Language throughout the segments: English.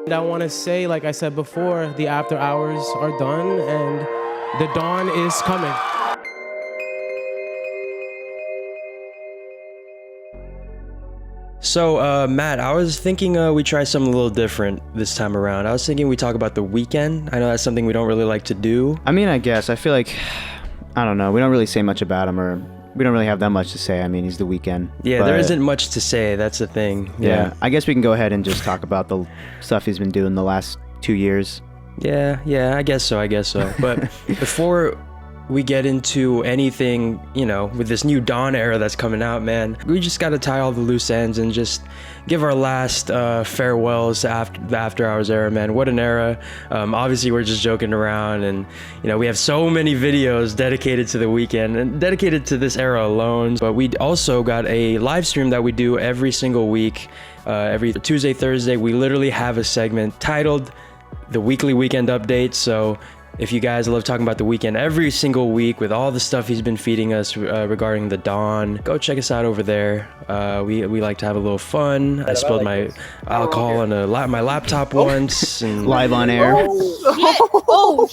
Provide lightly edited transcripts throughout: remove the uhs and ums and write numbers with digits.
I want to say, like I said before, the after hours are done and the dawn is coming. So, Matt, I was thinking we try something a little different this time around. I was thinking we talk about the weekend. I know that's something we don't really like to do. I mean, I guess. I feel like, I don't know. We don't really say much about him, or we don't really have that much to say. I mean, he's the weekend. Yeah, there isn't much to say. That's the thing. Yeah. I guess we can go ahead and just talk about the stuff he's been doing the last 2 years. Yeah, I guess so. But before we get into anything, with this new Dawn era that's coming out, man, we just got to tie all the loose ends and just give our last farewells to the After Hours era, man. What an era. Obviously, we're just joking around, and, we have so many videos dedicated to the weekend and dedicated to this era alone. But we also got a live stream that we do every single week. Every Tuesday, Thursday, we literally have a segment titled The Weekly Weekend Update. So if you guys love talking about the weekend every single week with all the stuff he's been feeding us regarding the Dawn, go check us out over there. We like to have a little fun. I spilled my alcohol on my laptop once. And Live on air. Oh,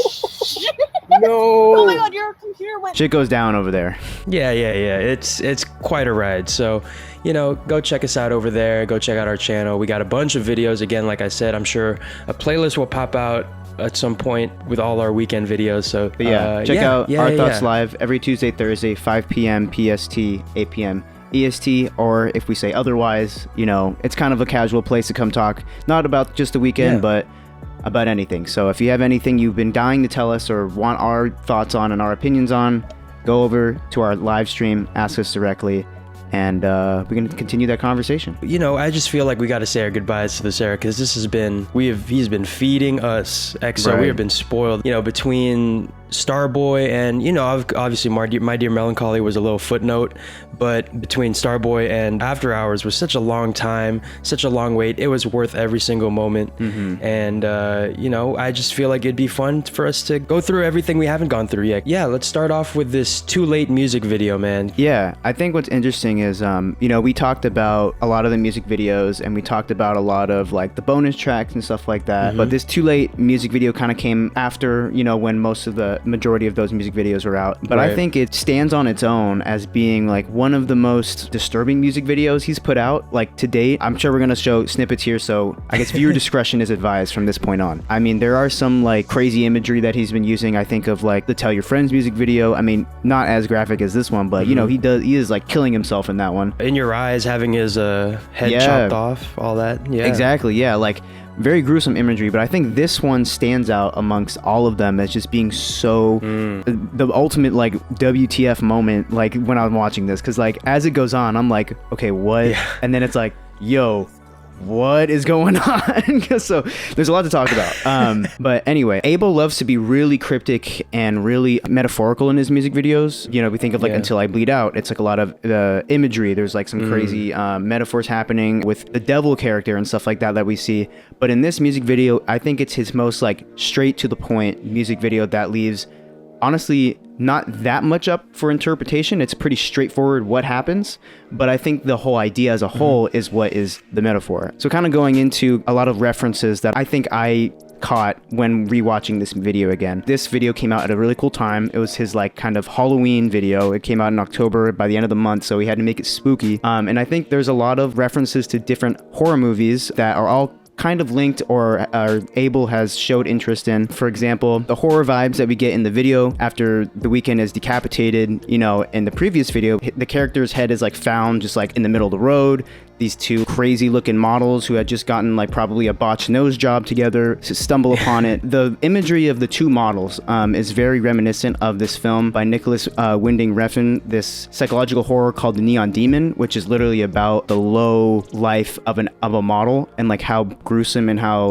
shit. No. Oh my god, your computer went. Shit goes down over there. Yeah. It's quite a ride. So, go check us out over there. Go check out our channel. We got a bunch of videos. Again, like I said, I'm sure a playlist will pop out at some point with all our weekend videos. So check out Our Thoughts Live every Tuesday, Thursday, 5 p.m. PST, 8 p.m. EST, or if we say otherwise, it's kind of a casual place to come talk, not about just the weekend, but about anything. So if you have anything you've been dying to tell us or want our thoughts on and our opinions on, go over to our live stream, ask us directly, and we're going to continue that conversation. I just feel like we got to say our goodbyes to this era, because this has been, he's been feeding us EXO. We have been spoiled, between Starboy and, obviously My Dear Melancholy was a little footnote, but between Starboy and After Hours was such a long time, such a long wait. It was worth every single moment. And, I just feel like it'd be fun for us to go through everything we haven't gone through yet. Yeah, let's start off with this Too Late music video, man. Yeah, I think what's interesting is, we talked about a lot of the music videos, and we talked about a lot of like the bonus tracks and stuff like that. But this Too Late music video kind of came after, when most of the majority of those music videos were out. But I think it stands on its own as being like one of the most disturbing music videos he's put out, like to date. I'm sure we're going to show snippets here, so I guess viewer discretion is advised from this point on. I mean, there are some like crazy imagery that he's been using. I think of like the Tell Your Friends music video. I mean, not as graphic as this one, but he is like killing himself in that one. In Your Eyes, having his head chopped off, all that. Yeah, exactly. Yeah, like very gruesome imagery, but I think this one stands out amongst all of them as just being so the ultimate like WTF moment, like when I'm watching this, because like as it goes on, I'm like, okay, what? And then it's like, yo, what is going on? So there's a lot to talk about. But anyway, Abel loves to be really cryptic and really metaphorical in his music videos. We think of like Until I Bleed Out. It's like a lot of imagery. There's like some crazy metaphors happening with the devil character and stuff like that we see. But in this music video, I think it's his most like straight to the point music video that leaves honestly not that much up for interpretation. It's pretty straightforward what happens, but I think the whole idea as a whole is what is the metaphor. So kind of going into a lot of references that I think I caught when rewatching this video again. This video came out at a really cool time. It was his like kind of Halloween video. It came out in October by the end of the month, so he had to make it spooky. And I think there's a lot of references to different horror movies that are all kind of linked or Abel has showed interest in. For example, the horror vibes that we get in the video after the weekend is decapitated, in the previous video, the character's head is like found just like in the middle of the road. These two crazy looking models who had just gotten like probably a botched nose job together to stumble upon it. The imagery of the two models is very reminiscent of this film by Nicholas Winding Refn, this psychological horror called The Neon Demon, which is literally about the low life of a model and like how gruesome and how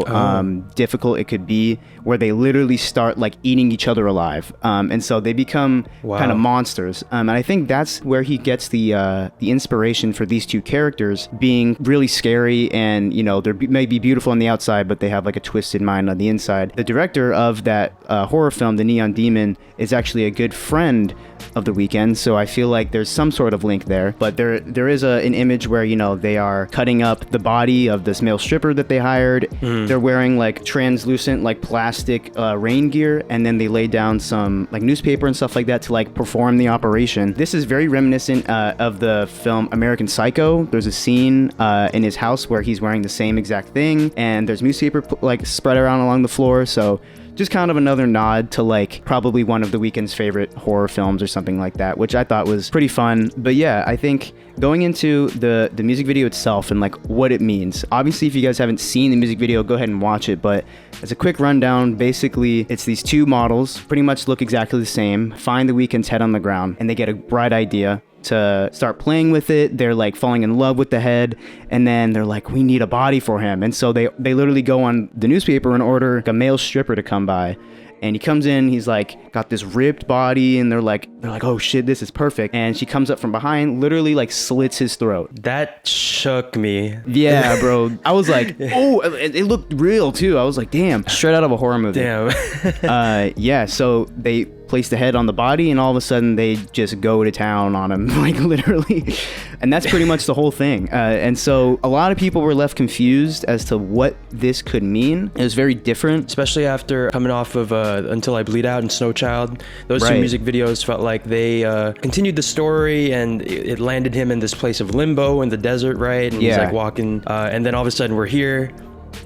difficult it could be, where they literally start like eating each other alive. And so they become kind of monsters. And I think that's where he gets the inspiration for these two characters. being really scary, and they're may be beautiful on the outside, but they have like a twisted mind on the inside. The director of that horror film, The Neon Demon, is actually a good friend of The Weeknd, so I feel like there's some sort of link there. But there is an image where they are cutting up the body of this male stripper that they hired. They're wearing like translucent like plastic rain gear, and then they lay down some like newspaper and stuff like that to like perform the operation. This is very reminiscent of the film American Psycho. There's a scene in his house where he's wearing the same exact thing, and there's newspaper like spread around along the floor. So just kind of another nod to like probably one of The Weeknd's favorite horror films or something like that, which I thought was pretty fun. But yeah, I think going into the music video itself and like what it means. Obviously, if you guys haven't seen the music video, go ahead and watch it. But as a quick rundown, basically it's these two models, pretty much look exactly the same, find The Weeknd's head on the ground, and they get a bright idea to start playing with it. They're like falling in love with the head, and then they're like, we need a body for him. And so they literally go on the newspaper and order a male stripper to come by. And he comes in, he's like got this ripped body, and they're like, oh shit, this is perfect. And she comes up from behind, literally like slits his throat. That shook me. Yeah, bro. I was like, oh, it looked real too. I was like, damn, straight out of a horror movie. Damn. Yeah, so they place the head on the body, and all of a sudden they just go to town on him, like literally. And that's pretty much the whole thing. And so a lot of people were left confused as to what this could mean. It was very different. Especially after coming off of Until I Bleed Out and Snow Child. Those two music videos felt like they continued the story, and it landed him in this place of limbo in the desert, right? And he's like walking, and then all of a sudden we're here.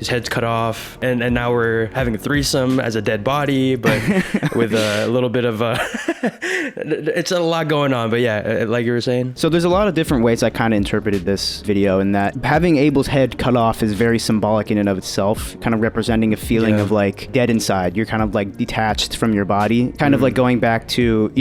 His head's cut off, and now we're having a threesome as a dead body, but with a little bit of it's a lot going on. But yeah, like you were saying. So there's a lot of different ways I kind of interpreted this video, in that having Abel's head cut off is very symbolic in and of itself, kind of representing a feeling of like dead inside. You're kind of like detached from your body, kind of like going back to,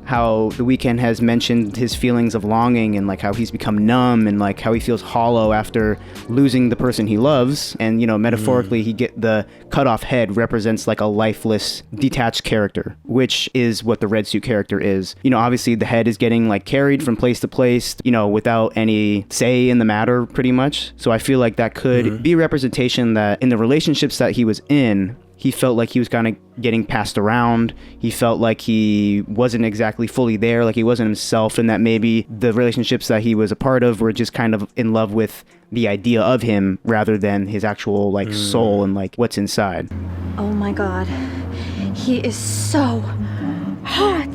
how The Weeknd has mentioned his feelings of longing, and like how he's become numb, and like how he feels hollow after losing the person he loves. And metaphorically, he get the cut off head represents like a lifeless, detached character, which is what the red suit character is. Obviously the head is getting like carried from place to place, without any say in the matter, pretty much. So I feel like that could be a representation that in the relationships that he was in, he felt like he was kind of getting passed around. He felt like he wasn't exactly fully there, like he wasn't himself, and that maybe the relationships that he was a part of were just kind of in love with the idea of him rather than his actual like soul and like what's inside. Oh my God. He is so hot.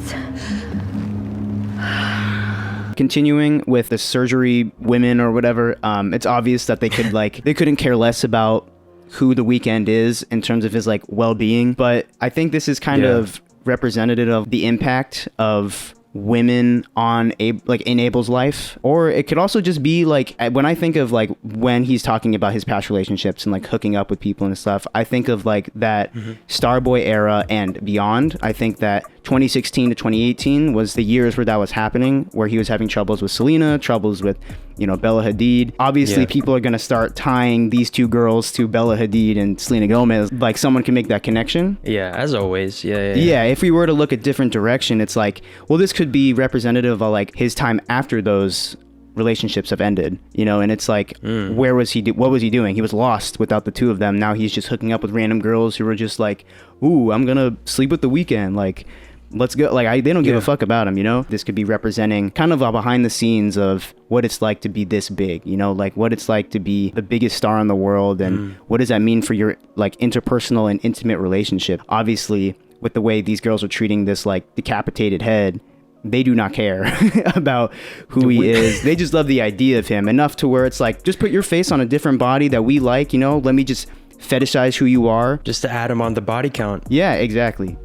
Continuing with the surgery women or whatever, it's obvious that they couldn't care less about who The Weeknd is in terms of his like well-being, but I think this is kind of representative of the impact of women on in Abel's life. Or it could also just be like, when I think of like when he's talking about his past relationships and like hooking up with people and stuff, I think of like that Starboy era and beyond. I think that 2016 to 2018 was the years where that was happening, where he was having troubles with Selena, troubles with Bella Hadid. Obviously people are going to start tying these two girls to Bella Hadid and Selena Gomez. Like, someone can make that connection. Yeah, as always. Yeah, if we were to look a different direction, it's like, well, this could be representative of like his time after those relationships have ended, and it's like, where was he what was he doing? He was lost without the two of them. Now he's just hooking up with random girls who were just like, ooh, I'm gonna sleep with The Weeknd, like, let's go. Like, they don't give a fuck about him, This could be representing kind of a behind the scenes of what it's like to be this big, like what it's like to be the biggest star in the world, and what does that mean for your like interpersonal and intimate relationship. Obviously, with the way these girls are treating this like decapitated head, they do not care about who he is. They just love the idea of him enough to where it's like, just put your face on a different body that we like, let me just fetishize who you are, just to add him on the body count. Yeah, exactly.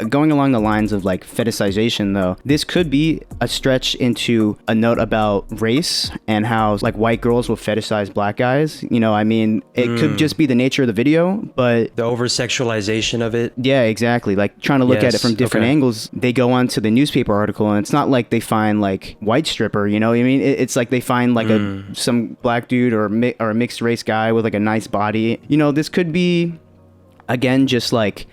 Going along the lines of like fetishization, though, this could be a stretch into a note about race and how like white girls will fetishize black guys. It could just be the nature of the video, but the over sexualization of it. Yeah, exactly. Like, trying to look at it from different angles. They go on to the newspaper article, and it's not like they find like white stripper, it's like they find like some black dude or a mixed race guy with like a nice body. This could be, again, just like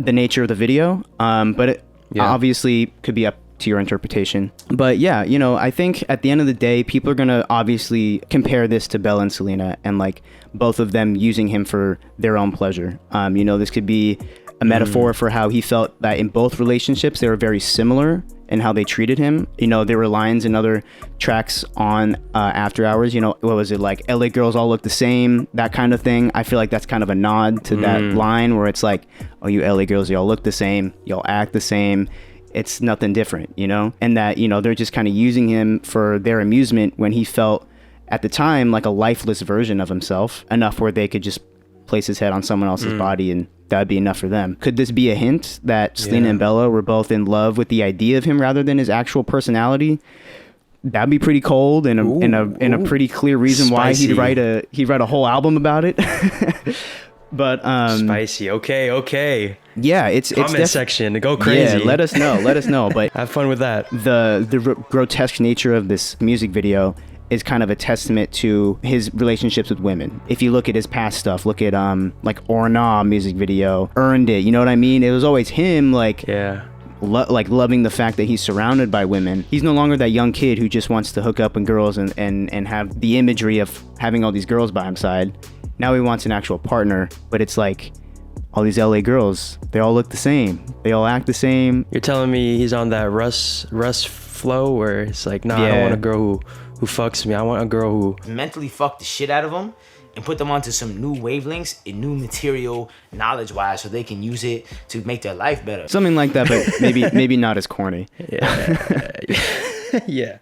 the nature of the video, but it obviously could be a to your interpretation. But yeah, you know, I think at the end of the day, people are gonna obviously compare this to Bella and Selena, and like both of them using him for their own pleasure. You know, this could be a metaphor for how he felt that in both relationships they were very similar in how they treated him. You know, there were lines in other tracks on After Hours, you know, what was it, like LA girls all look the same, that kind of thing. I feel like that's kind of a nod to that line where it's like, oh, you LA girls, y'all look the same, y'all act the same, it's nothing different, you know? And that, you know, they're just kind of using him for their amusement when he felt at the time like a lifeless version of himself, enough where they could just place his head on someone else's body and that'd be enough for them. Could this be a hint that Selena and Bella were both in love with the idea of him rather than his actual personality? That'd be pretty cold and a pretty clear reason why he'd write a whole album about it. But spicy. Okay. Yeah, it's comment section. Go crazy. Yeah, let us know. But have fun with that. The grotesque nature of this music video is kind of a testament to his relationships with women. If you look at his past stuff, look at like Or Nah music video, Earned It, you know what I mean? It was always him like like loving the fact that he's surrounded by women. He's no longer that young kid who just wants to hook up with girls and have the imagery of having all these girls by his side. Now he wants an actual partner, but it's like all these LA girls, they all look the same. They all act the same. You're telling me he's on that Russ flow where it's like, nah, I don't want a girl who fucks me. I want a girl who mentally fuck the shit out of them and put them onto some new wavelengths and new material knowledge-wise so they can use it to make their life better. Something like that, but maybe not as corny. Yeah.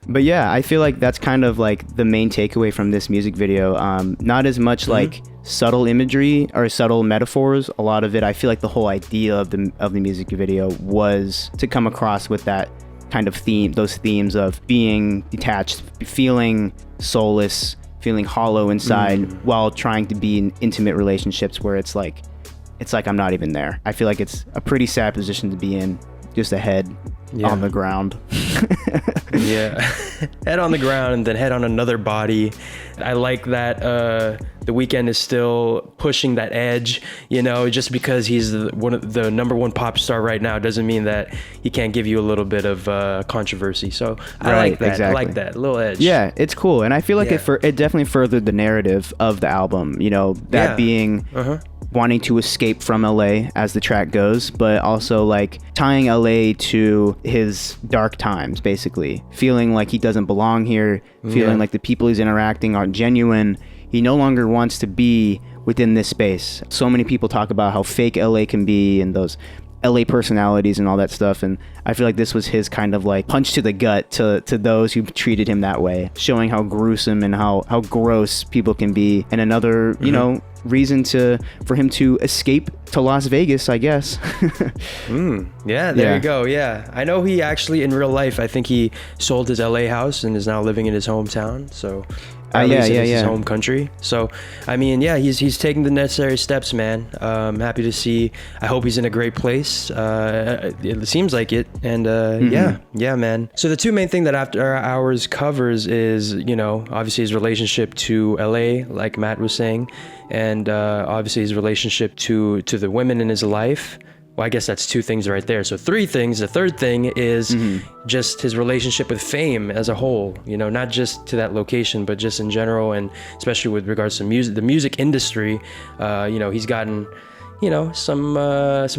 But yeah, I feel like that's kind of like the main takeaway from this music video. Not as much like subtle imagery or subtle metaphors. A lot of it, I feel like the whole idea of the music video was to come across with that kind of theme, those themes of being detached, feeling soulless, feeling hollow inside while trying to be in intimate relationships where it's like I'm not even there. I feel like it's a pretty sad position to be in, just a head on the ground. Head on the ground and then head on another body. I like that The Weeknd is still pushing that edge, you know, just because he's the number one pop star right now doesn't mean that he can't give you a little bit of controversy. So I like that. Exactly. I like that little edge. Yeah, it's cool. And I feel like it definitely furthered the narrative of the album, you know, that being wanting to escape from LA as the track goes, but also like tying LA to his dark times, basically feeling like he doesn't belong here, feeling like the people he's interacting aren't genuine. He no longer wants to be within this space. So many people talk about how fake LA can be and those LA personalities and all that stuff, and I feel like this was his kind of like punch to the gut to those who treated him that way, showing how gruesome and how gross people can be, and another you know, reason for him to escape to Las Vegas, I guess. Yeah, there you go. Yeah, I know he actually in real life, I think he sold his LA house and is now living in his hometown, so his home country. So I mean, yeah, he's taking the necessary steps, man. Happy to see. I hope he's in a great place. It seems like it. And yeah, man. So the two main thing that After Hours covers is, you know, obviously his relationship to LA, like Matt was saying, and obviously his relationship to the women in his life. Well, I guess that's two things right there. So three things. The third thing is just his relationship with fame as a whole, you know, not just to that location, but just in general, and especially with regards to music, the music industry. You know, he's gotten, you know, some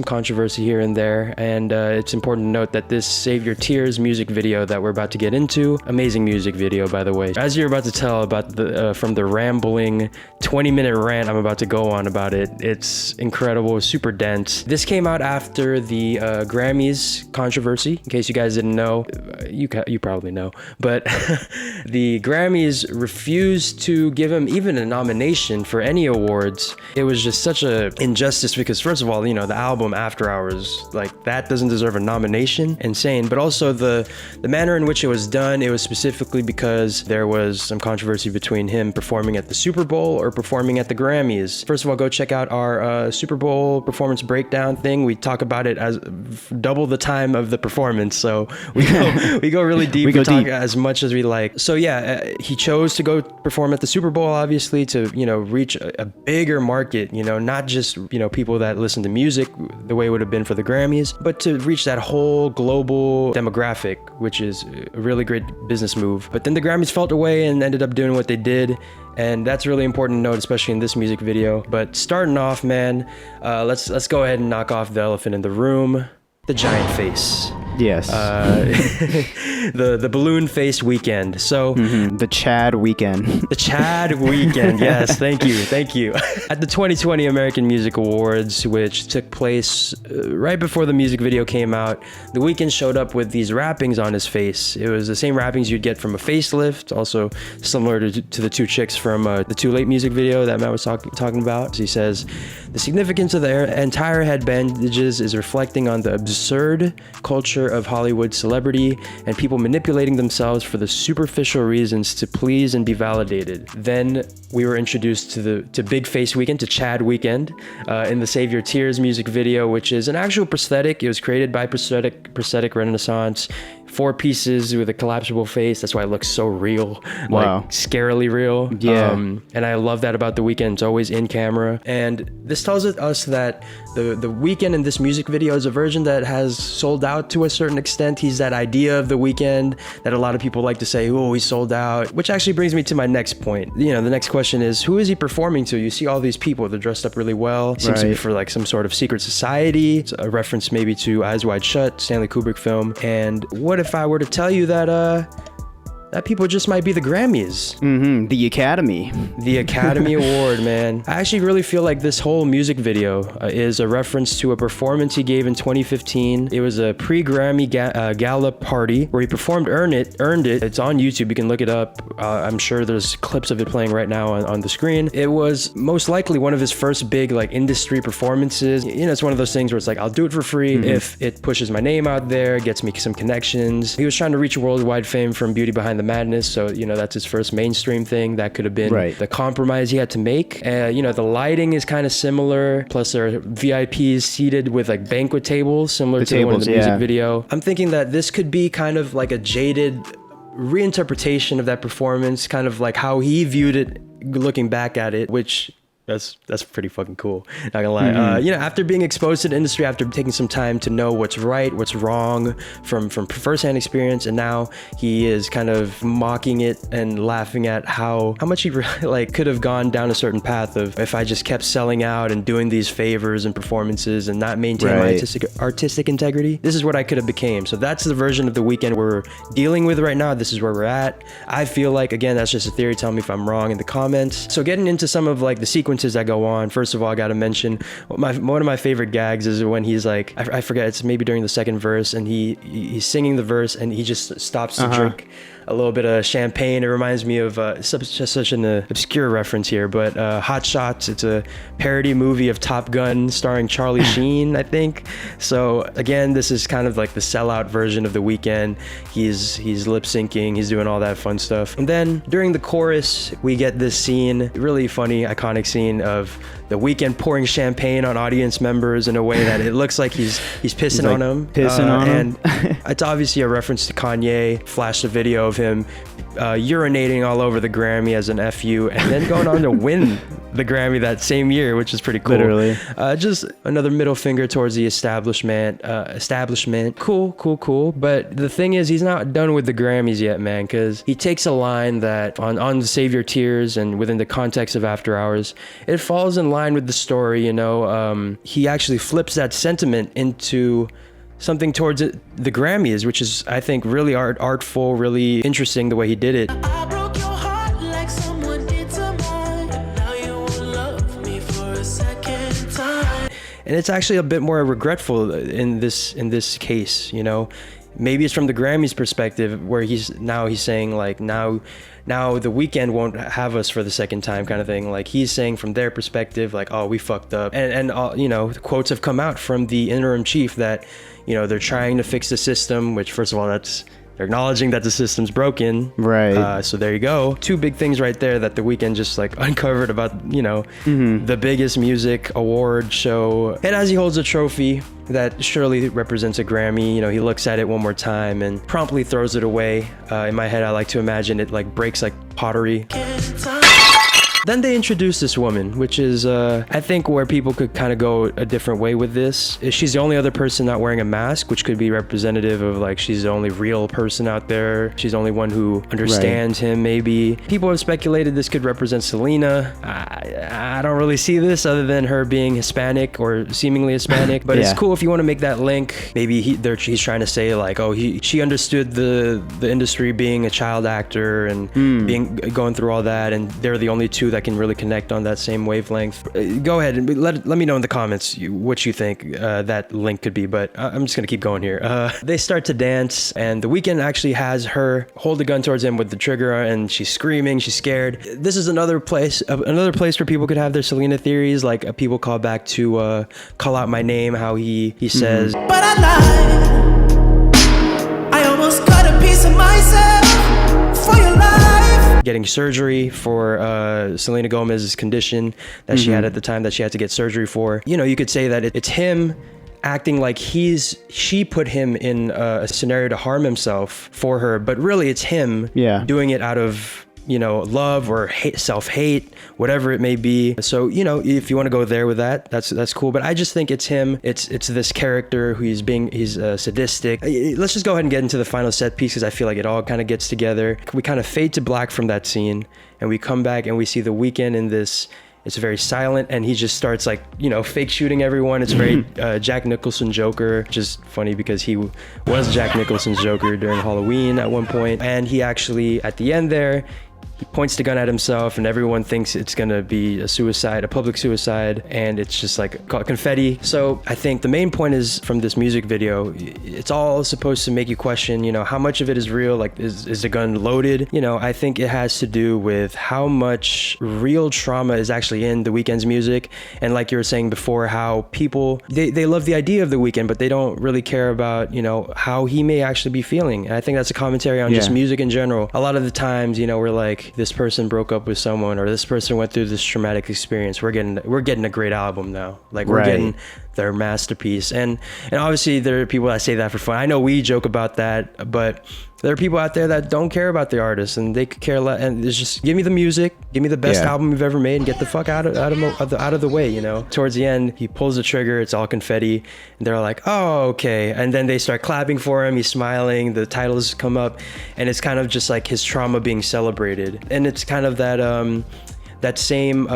controversy here and there, and it's important to note that this Save Your Tears music video that we're about to get into, amazing music video, by the way. As you're about to tell about from the rambling 20-minute rant I'm about to go on about it, it's incredible, super dense. This came out after the Grammys controversy. In case you guys didn't know, you probably know, but the Grammys refused to give him even a nomination for any awards. It was just such a injustice, because first of all, you know, the album After Hours, like, that doesn't deserve a nomination, insane. But also the manner in which it was done, it was specifically because there was some controversy between him performing at the Super Bowl or performing at the Grammys. First of all, go check out our Super Bowl performance breakdown thing. We talk about it as double the time of the performance, so we go really deep. We talk as much as we like. So yeah, he chose to go perform at the Super Bowl, obviously, to, you know, reach a bigger market, you know, not just, you know, people that listen to music the way it would have been for the Grammys, but to reach that whole global demographic, which is a really great business move. But then the Grammys felt away and ended up doing what they did. And that's really important to note, especially in this music video. But starting off, man, let's go ahead and knock off the elephant in the room, the giant face. Yes. The balloon face weekend. So the Chad weekend. The Chad weekend. Yes, thank you. At the 2020 American Music Awards, which took place right before the music video came out, The Weeknd showed up with these wrappings on his face. It was the same wrappings you'd get from a facelift, also similar to the two chicks from the Too Late music video that Matt was talking about. So he says, the significance of the entire head bandages is reflecting on the absurd culture of Hollywood celebrity and people manipulating themselves for the superficial reasons to please and be validated. Then we were introduced to Big Face Weekend, to Chad Weekend, in the Save Your Tears music video, which is an actual prosthetic. It was created by Prosthetic Renaissance. 4 pieces with a collapsible face. That's why it looks so real. Wow. Like scarily real. Yeah. And I love that about The Weeknd. It's always in camera. And this tells us that the Weeknd in this music video is a version that has sold out to a certain extent. He's that idea of The Weeknd that a lot of people like to say, oh, he's sold out, which actually brings me to my next point. You know, the next question is, who is he performing to? You see all these people, they're dressed up really well. Seems to be for like some sort of secret society. It's a reference maybe to Eyes Wide Shut, Stanley Kubrick film. And what if I were to tell you that that people just might be the Grammys? The Academy. The Academy Award, man. I actually really feel like this whole music video is a reference to a performance he gave in 2015. It was a pre-Grammy gala party where he performed Earned It. It's on YouTube. You can look it up. I'm sure there's clips of it playing right now on the screen. It was most likely one of his first big like industry performances. You know, it's one of those things where it's like, I'll do it for free if it pushes my name out there, gets me some connections. He was trying to reach worldwide fame from Beauty Behind the Madness, so you know that's his first mainstream thing. That could have been the compromise he had to make. You know, the lighting is kind of similar, plus there are VIPs seated with like banquet tables similar to the one in the music video. I'm thinking that this could be kind of like a jaded reinterpretation of that performance, kind of like how he viewed it looking back at it, which that's pretty fucking cool, not gonna lie. You know, after being exposed to the industry, after taking some time to know what's right, what's wrong from firsthand experience, and now he is kind of mocking it and laughing at how much he like could have gone down a certain path of, if I just kept selling out and doing these favors and performances and not maintaining my artistic integrity, this is what I could have became. So that's the version of The Weeknd we're dealing with right now. This is where we're at. I feel like, again, that's just a theory. Tell me if I'm wrong in the comments. So getting into some of like the sequences that go on. First of all, I gotta mention one of my favorite gags is when he's like, I forget, it's maybe during the second verse, and he's singing the verse and he just stops to drink a little bit of champagne. It reminds me of such an obscure reference here, but Hot Shots. It's a parody movie of Top Gun starring Charlie Sheen, I think. So again, this is kind of like the sellout version of The Weeknd. He's lip syncing, he's doing all that fun stuff. And then during the chorus, we get this scene, really funny, iconic scene of The Weeknd pouring champagne on audience members in a way that it looks like he's pissing on them. And it's obviously a reference to Kanye. Flashed a video of him urinating all over the Grammy as an FU, and then going on to win the Grammy that same year, which is pretty cool. Literally. Just another middle finger towards the establishment. Cool. But the thing is, he's not done with the Grammys yet, man, because he takes a line that on Save Your Tears and within the context of After Hours, it falls in line with the story, you know. He actually flips that sentiment into something towards the Grammys, which is, I think, really artful, really interesting the way he did it. I broke your heart like someone did to mine, and now you won't love me for a second time. And it's actually a bit more regretful in this case, you know. Maybe it's from the Grammys perspective, where he's saying like now The Weeknd won't have us for the second time, kind of thing. Like he's saying from their perspective, like, oh, we fucked up, and you know, quotes have come out from the interim chief that, you know, they're trying to fix the system, which first of all, they're acknowledging that the system's broken. Right. So there you go. Two big things right there that The Weeknd just like uncovered about, you know, the biggest music award show. And as he holds a trophy that surely represents a Grammy, you know, he looks at it one more time and promptly throws it away. In my head, I like to imagine it like breaks like pottery. Then they introduce this woman, which is, I think, where people could kind of go a different way with this. She's the only other person not wearing a mask, which could be representative of like she's the only real person out there. She's the only one who understands him, maybe. People have speculated this could represent Selena. I don't really see this other than her being Hispanic or seemingly Hispanic, but it's cool if you want to make that link. Maybe he's trying to say like, oh, she understood the industry being a child actor and going through all that, and they're the only two that can really connect on that same wavelength. Go ahead and let me know in the comments what you think that link could be, but I'm just gonna keep going here. They start to dance, and The Weeknd actually has her hold the gun towards him with the trigger, and she's screaming, she's scared. This is another place where people could have their Selena theories, like people call back to Call Out My Name, how he says, But I lied. I almost got a piece of myself for your life. getting surgery for Selena Gomez's condition that she had at the time that she had to get surgery for. You know, you could say that it's him acting like she put him in a scenario to harm himself for her, but really it's him doing it out of, you know, love or hate, self-hate, whatever it may be. So, you know, if you want to go there with that, that's cool. But I just think it's him. It's this character who he's sadistic. Let's just go ahead and get into the final set piece, because I feel like it all kind of gets together. We kind of fade to black from that scene, and we come back and we see The Weeknd in this. It's very silent, and he just starts like, you know, fake shooting everyone. It's very Jack Nicholson Joker, which is funny because he was Jack Nicholson's Joker during Halloween at one point. And he actually, at the end there, he points the gun at himself, and everyone thinks it's gonna be a suicide, a public suicide, and it's just like confetti. So I think the main point is from this music video, it's all supposed to make you question, you know, how much of it is real? Like, is the gun loaded? You know, I think it has to do with how much real trauma is actually in The Weeknd's music. And like you were saying before, how people, they love the idea of The Weeknd, but they don't really care about, you know, how he may actually be feeling. And I think that's a commentary on just music in general. A lot of the times, you know, we're like, this person broke up with someone, or this person went through this traumatic experience. We're getting a great album now. Like, we're getting their masterpiece. And obviously there are people that say that for fun. I know we joke about that, but there are people out there that don't care about the artist, and they could care less. And it's just, give me the music, give me the best album you've ever made, and get the fuck out of the way, you know. Towards the end, he pulls the trigger, it's all confetti, and they're like, oh, okay. And then they start clapping for him, he's smiling, the titles come up, and it's kind of just like his trauma being celebrated. And it's kind of that same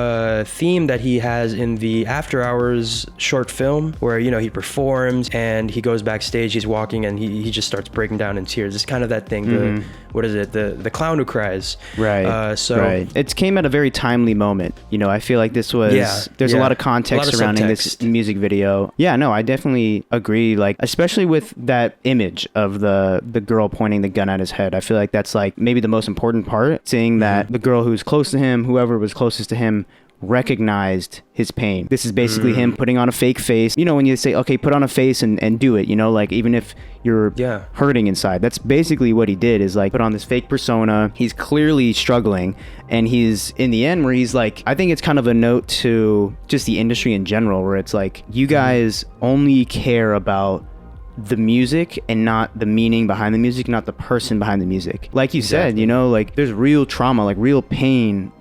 theme that he has in the After Hours short film, where, you know, he performs and he goes backstage, he's walking, and he just starts breaking down in tears. It's kind of that thing, what is it, the clown who cries. It came at a very timely moment. You know, I feel like this was there's a lot of context surrounding this music video. I definitely agree, like, especially with that image of the girl pointing the gun at his head. I feel like that's like maybe the most important part, seeing that the girl who's close to him, whoever was closest to him, recognized his pain. This is basically him putting on a fake face. You know, when you say, okay, put on a face and do it, you know, like, even if you're hurting inside, that's basically what he did, is like put on this fake persona. He's clearly struggling, and he's in the end where he's like, I think it's kind of a note to just the industry in general, where it's like, you guys only care about the music and not the meaning behind the music, not the person behind the music. Like you said, you know, like, there's real trauma, like real pain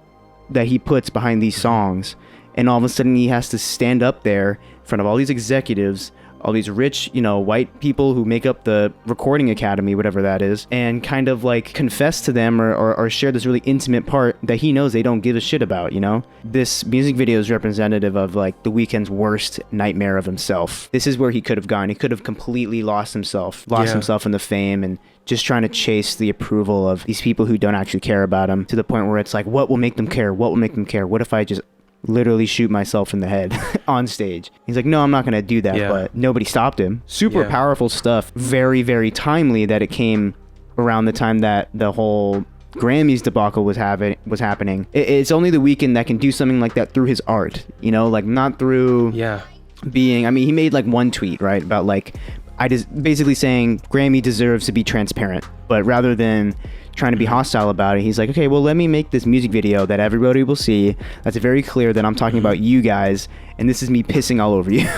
that he puts behind these songs, and all of a sudden he has to stand up there in front of all these executives, all these rich, you know, white people who make up the recording academy, whatever that is, and kind of like confess to them or share this really intimate part that he knows they don't give a shit about, you know? This music video is representative of like The Weeknd's worst nightmare of himself. This is where he could have gone. He could have completely lost himself in the fame, and just trying to chase the approval of these people who don't actually care about him, to the point where it's like, what will make them care? What will make them care? What if I just literally shoot myself in the head on stage? He's like, no, I'm not gonna do that. But nobody stopped him. Super powerful stuff. Very, very timely that it came around the time that the whole Grammys debacle was happening. It's only The Weeknd that can do something like that through his art, you know, like, not through being, I mean, he made like one tweet, right, about like, basically saying Grammy deserves to be transparent, but rather than trying to be hostile about it. He's like, okay, well, let me make this music video that everybody will see. That's very clear that I'm talking about you guys, and this is me pissing all over you.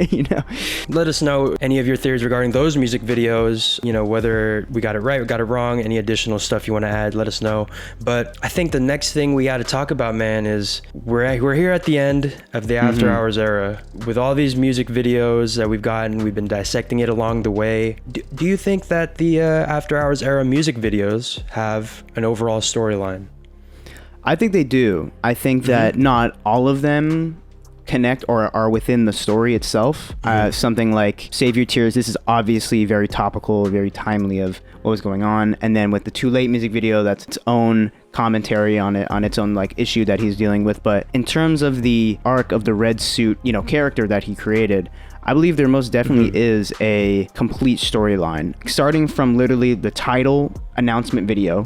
You know? Let us know any of your theories regarding those music videos, you know, whether we got it right, we got it wrong, any additional stuff you want to add, let us know. But I think the next thing we got to talk about, man, is we're here at the end of the After Hours era. With all these music videos that we've gotten, we've been dissecting it along the way. Do you think that the After Hours era music videos have an overall storyline? I think they do. I think that not all of them connect or are within the story itself. Something like Save Your Tears, this is obviously very topical, very timely of what was going on. And then with the Too Late music video, that's its own commentary on it, on its own like issue that he's dealing with. But in terms of the arc of the red suit, you know, character that he created, I believe there most definitely is a complete storyline, starting from literally the title announcement video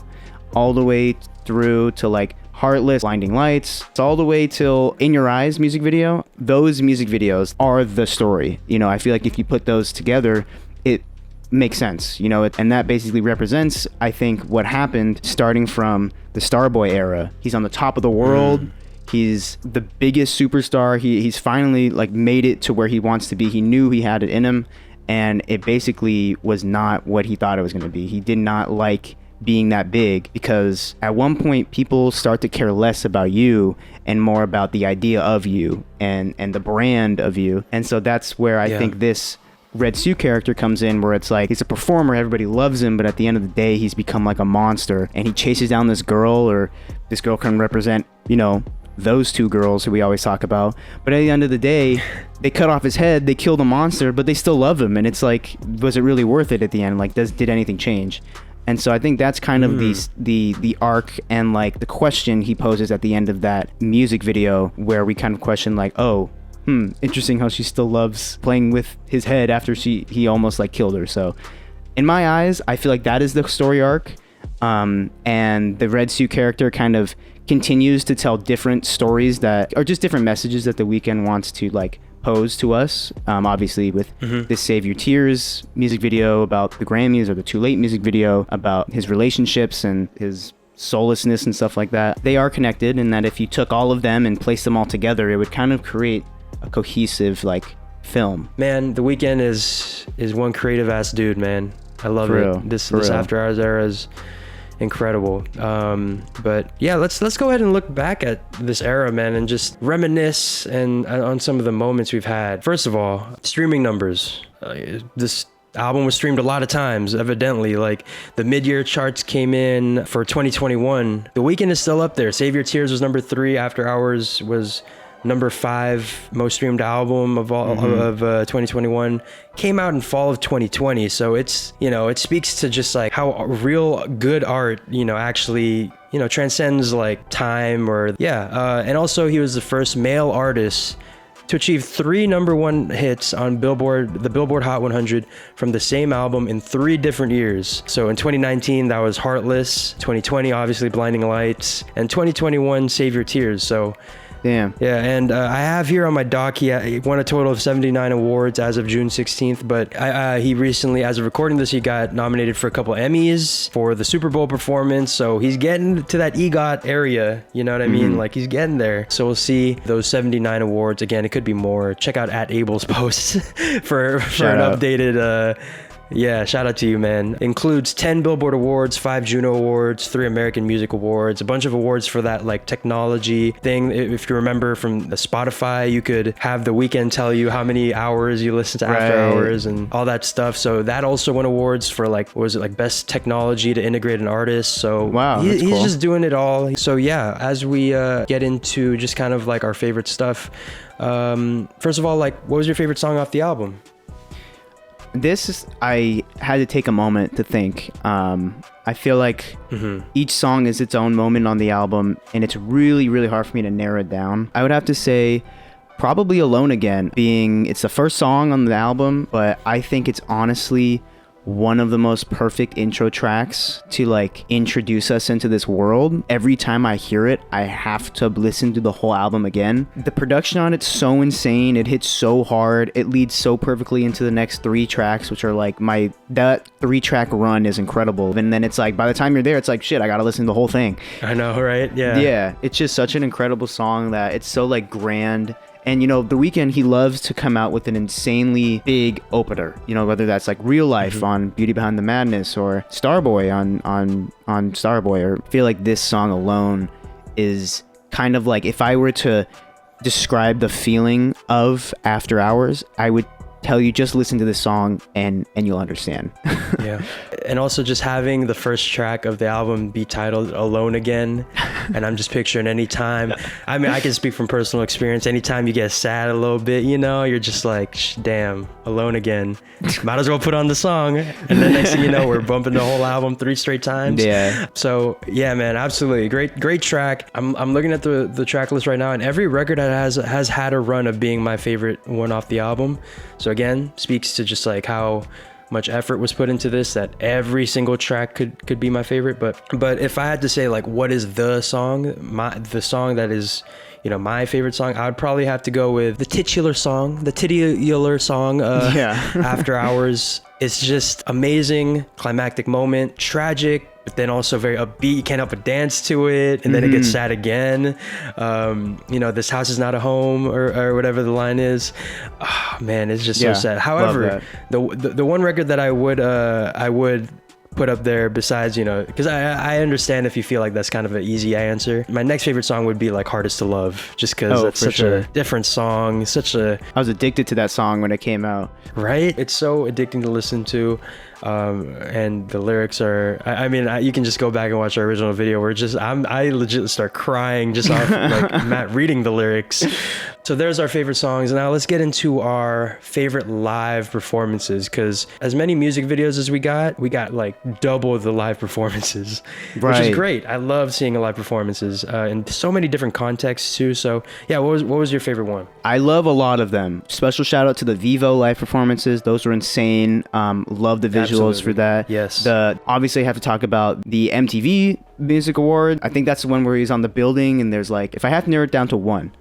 all the way through to like Heartless, Blinding Lights. It's all the way till In Your Eyes music video. Those music videos are the story. You know, I feel like if you put those together, it makes sense, you know, and that basically represents, I think, what happened starting from the Starboy era. He's on the top of the world. He's the biggest superstar. He's finally like made it to where he wants to be. He knew he had it in him, and it basically was not what he thought it was going to be. He did not like being that big, because at one point people start to care less about you and more about the idea of you and the brand of you. And so that's where I think this Red Suit character comes in, where it's like he's a performer, everybody loves him, but at the end of the day he's become like a monster, and he chases down this girl, or this girl can represent, you know, those two girls who we always talk about. But at the end of the day, they cut off his head, they kill the monster, but they still love him. And it's like, was it really worth it at the end? Like, did anything change? And so I think that's kind of the arc and like the question he poses at the end of that music video, where we kind of question like, oh, interesting how she still loves playing with his head after he almost like killed her. So in my eyes, I feel like that is the story arc. And the Red Suit character kind of continues to tell different stories that are just different messages that The Weeknd wants to like pose to us. Obviously with this Save Your Tears music video about the Grammys, or the Too Late music video about his relationships and his soullessness and stuff like that. They are connected in that if you took all of them and placed them all together, it would kind of create a cohesive like film. Man, The Weeknd is one creative ass dude, man. I love it. This After Hours era is incredible. But yeah, let's go ahead and look back at this era, man, and just reminisce and on some of the moments we've had. First of all, streaming numbers. This album was streamed a lot of times, evidently. Like, the mid-year charts came in for 2021. The Weeknd is still up there. Save Your Tears was number 3. After Hours was number 5 most streamed album of all of 2021. Came out in fall of 2020, so it's, you know, it speaks to just like how real good art, you know, actually, you know, transcends like time. Or and also he was the first male artist to achieve 3 number 1 hits on the Billboard Hot 100 from the same album in 3 different years. So in 2019, that was Heartless. 2020, obviously Blinding Lights, and 2021, Save Your Tears. So damn. Yeah, and I have here on my doc, he won a total of 79 awards as of June 16th, but he recently, as of recording this, he got nominated for a couple Emmys for the Super Bowl performance, so he's getting to that EGOT area, you know what I mean? Like, he's getting there. So we'll see those 79 awards. Again, it could be more. Check out @Abel's posts for an updated... Yeah, shout out to you, man. Includes 10 Billboard Awards, 5 Juno Awards, 3 American Music Awards, a bunch of awards for that like technology thing. If you remember from the Spotify, you could have The Weeknd tell you how many hours you listen to After Hours and all that stuff. So that also won awards for like, what was it, like best technology to integrate an artist. So wow, he's cool. just doing it all. So yeah, as we get into just kind of like our favorite stuff, first of all, like, what was your favorite song off the album? I had to take a moment to think. I feel like each song is its own moment on the album, and it's really, really hard for me to narrow it down. I would have to say probably Alone Again, it's the first song on the album, but I think it's honestly one of the most perfect intro tracks to like introduce us into this world. Every time I hear it, I have to listen to the whole album again. The production on it's so insane. It hits so hard. It leads so perfectly into the next 3 tracks, which are like that 3-track run is incredible. And then it's like, by the time you're there, it's like, shit, I gotta listen to the whole thing. I know, right? Yeah. Yeah, it's just such an incredible song that it's so like grand. And, you know, The Weeknd, he loves to come out with an insanely big opener, you know, whether that's like Real Life on Beauty Behind the Madness or Starboy on Starboy. Or I feel like this song alone is kind of like, if I were to describe the feeling of After Hours, I would tell you just listen to this song and you'll understand. Yeah. And also just having the first track of the album be titled Alone Again. And I'm just picturing anytime, I mean, I can speak from personal experience. Anytime you get sad a little bit, you know, you're just like, damn, alone again. Might as well put on the song. And then next thing you know, we're bumping the whole album 3 straight times. Yeah. So yeah, man, absolutely. Great track. I'm looking at the track list right now, and every record that has had a run of being my favorite one off the album. So again, speaks to just like how much effort was put into this, that every single track could be my favorite. But if I had to say like what is the song that is, you know, my favorite song, I would probably have to go with the titular song After Hours. It's just amazing, climactic moment, tragic, but then also very upbeat. You can't help but dance to it, and then it gets sad again. You know, this house is not a home, or whatever the line is. Oh, man, it's just so sad. However, the one record that I would put up there, besides, you know, because I understand if you feel like that's kind of an easy answer, my next favorite song would be like Hardest to Love, just because it's such a different song. I was addicted to that song when it came out. Right? It's so addicting to listen to. And the lyrics are, I mean, you can just go back and watch our original video where I legit start crying just off like Matt reading the lyrics. So there's our favorite songs. Now let's get into our favorite live performances, because as many music videos as we got like double the live performances, which is great. I love seeing live performances in so many different contexts too. So yeah, what was your favorite one? I love a lot of them. Special shout out to the Vivo live performances. Those were insane. Love the visuals for that. Yes. Obviously have to talk about the MTV Music Award. I think that's the one where he's on the building and there's like, if I have to narrow it down to one,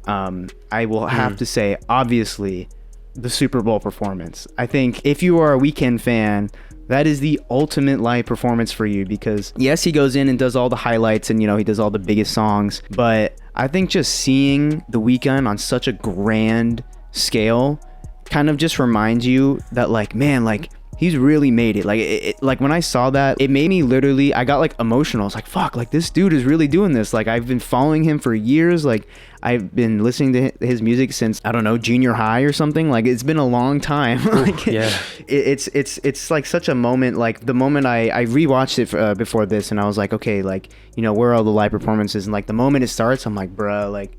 I will have to say, obviously, the Super Bowl performance. I think if you are a Weeknd fan, that is the ultimate live performance for you, because yes, he goes in and does all the highlights and, you know, he does all the biggest songs, but I think just seeing the Weeknd on such a grand scale kind of just reminds you that, like, man, like, he's really made it. Like when I saw that, it made me literally, I got like emotional. I was like, fuck, like this dude is really doing this. Like I've been following him for years. Like I've been listening to his music since, I don't know, junior high or something. Like it's been a long time. Like yeah, it's like such a moment. Like the moment I rewatched it before this, and I was like, okay, like, you know, where are all the live performances? And like the moment it starts, I'm like, bruh, like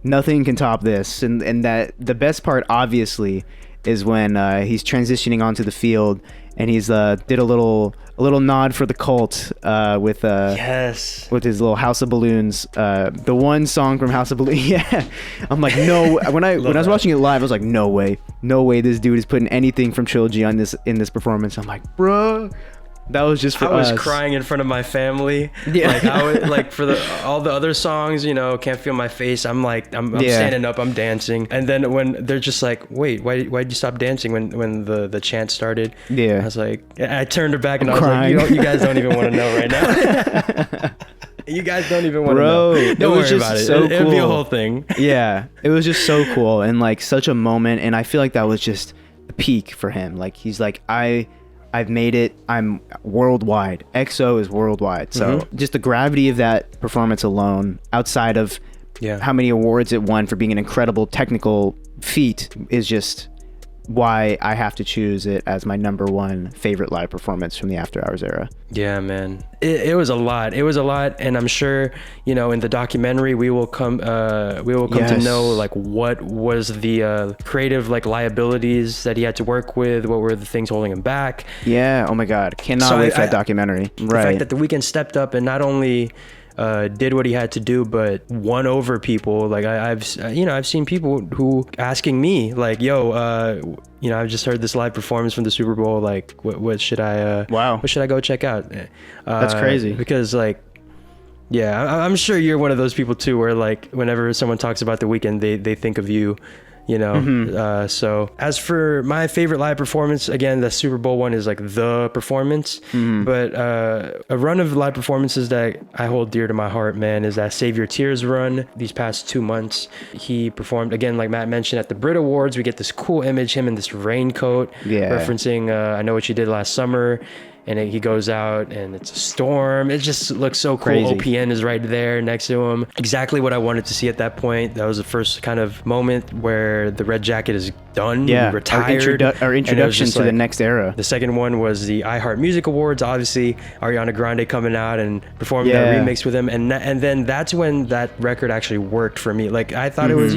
nothing can top this. And that the best part, obviously, is when he's transitioning onto the field and he's did a little nod for the cult with his little House of Balloons, the one song from House of Balloons. Yeah, I'm like, no. When I was watching it live, I was like, no way this dude is putting anything from Trilogy on in this performance. I'm like, bruh. That was just for us. I was crying in front of my family. Yeah. Like I was, like for all the other songs, you know, Can't Feel My Face. I'm like, I'm standing up, I'm dancing. And then when they're just like, wait, why'd you stop dancing when the chant started? Yeah. I was like, I turned her back and I was like, you guys don't even want to know right now. You guys don't even want to know. Don't worry about it. It'll be a whole thing. Yeah. It was just so cool and like such a moment. And I feel like that was just the peak for him. Like he's like, I've made it. I'm worldwide. EXO is worldwide. So just the gravity of that performance alone, outside of how many awards it won for being an incredible technical feat, is just why I have to choose it as my number one favorite live performance from the After Hours era. Yeah, man. It was a lot. And I'm sure, you know, in the documentary we will come to know like what was the creative like liabilities that he had to work with, what were the things holding him back. Yeah, oh my god. Cannot wait for that documentary. The fact that the Weeknd stepped up and not only did what he had to do, but won over people. Like I've seen people who asking me like, yo, I've just heard this live performance from the Super Bowl. Like, what should I? Wow. What should I go check out? That's crazy. Because like, yeah, I'm sure you're one of those people too, where like whenever someone talks about The Weeknd, they think of you. So as for my favorite live performance, again, the Super Bowl one is like the performance, but a run of live performances that I hold dear to my heart, man, is that Save Your Tears run. These past 2 months, he performed again, like Matt mentioned, at the Brit Awards. We get this cool image, him in this raincoat, referencing I Know What You Did Last Summer. And he goes out and it's a storm. It just looks so cool. Crazy. OPN is right there next to him. Exactly what I wanted to see at that point. That was the first kind of moment where the red jacket is done. Yeah, retired. our introduction to the next era. The second one was the iHeart Music Awards. Obviously, Ariana Grande coming out and performing that remix with him. And then that's when that record actually worked for me. Like, I thought it was,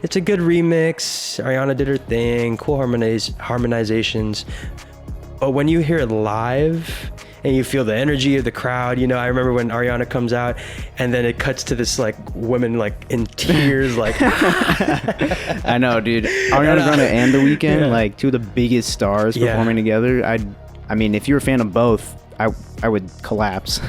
it's a good remix. Ariana did her thing. Cool harmonizations. But when you hear it live and you feel the energy of the crowd, I remember when Ariana comes out and then it cuts to this like woman like in tears, like I know, dude. Ariana Grande and The Weeknd, like two of the biggest stars performing together. I mean, if you're a fan of both, I would collapse.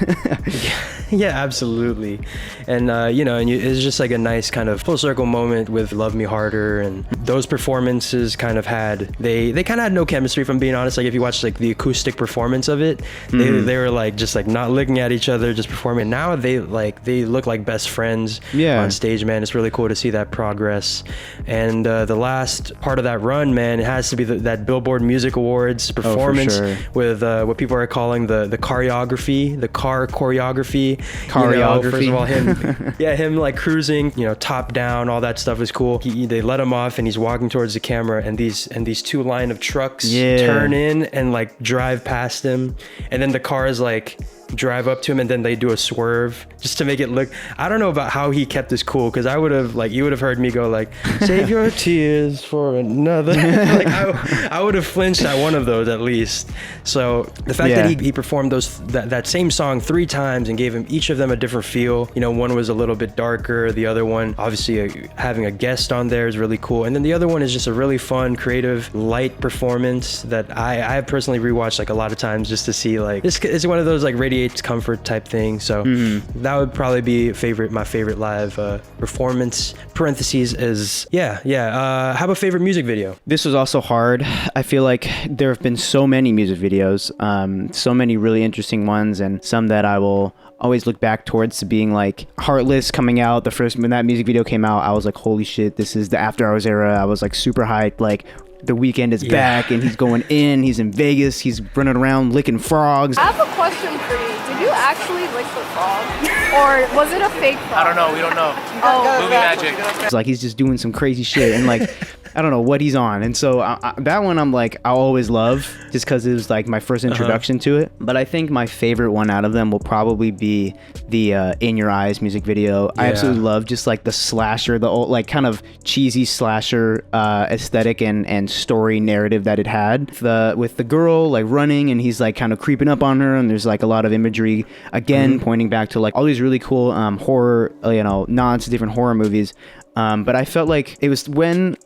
Yeah, absolutely. And it's just like a nice kind of full circle moment with Love Me Harder, and those performances kind of had no chemistry, if I'm being honest. Like if you watch like the acoustic performance of it, they were like just like not looking at each other, just performing. Now they look like best friends on stage, man. It's really cool to see that progress. And the last part of that run, man, it has to be that Billboard Music Awards performance with what people are calling the choreography, the car choreography. First of all, him like cruising, top down, all that stuff is cool. They let him off and he's walking towards the camera, and these two line of trucks turn in and like drive past him, and then the cars like drive up to him and then they do a swerve just to make it look. I don't know about how he kept this cool, because I would have like, you would have heard me go like, save your tears for another. Like I would have flinched at one of those at least. So the fact that he performed that same song 3 times and gave him each of them a different feel. One was a little bit darker, the other one obviously having a guest on there is really cool, and then the other one is just a really fun, creative, light performance that I have personally rewatched like a lot of times just to see like it's one of those like radiates comfort type thing. So that would probably be my favorite live performance. Parentheses is how about favorite music video? This was also hard. I feel like there have been so many music videos, so many really interesting ones, and some that I will always look back towards to being like Heartless coming out. When that music video came out, I was like, holy shit, this is the After Hours era. I was like super hyped. Like, The Weeknd is back and he's going in. He's in Vegas. He's running around licking frogs. I have a question for you. Did you actually lick the frog? Or was it a fake frog? I don't know. We don't know. Oh, movie magic. It's like he's just doing some crazy shit, and like I don't know what he's on. And so that one I'm like, I'll always love, just because it was like my first introduction to it. But I think my favorite one out of them will probably be the In Your Eyes music video. I absolutely love just like the slasher, the old like kind of cheesy slasher aesthetic and story narrative that it had. With the girl like running and he's like kind of creeping up on her, and there's like a lot of imagery again pointing back to like all these really cool horror, nods to different horror movies. But I felt like it was when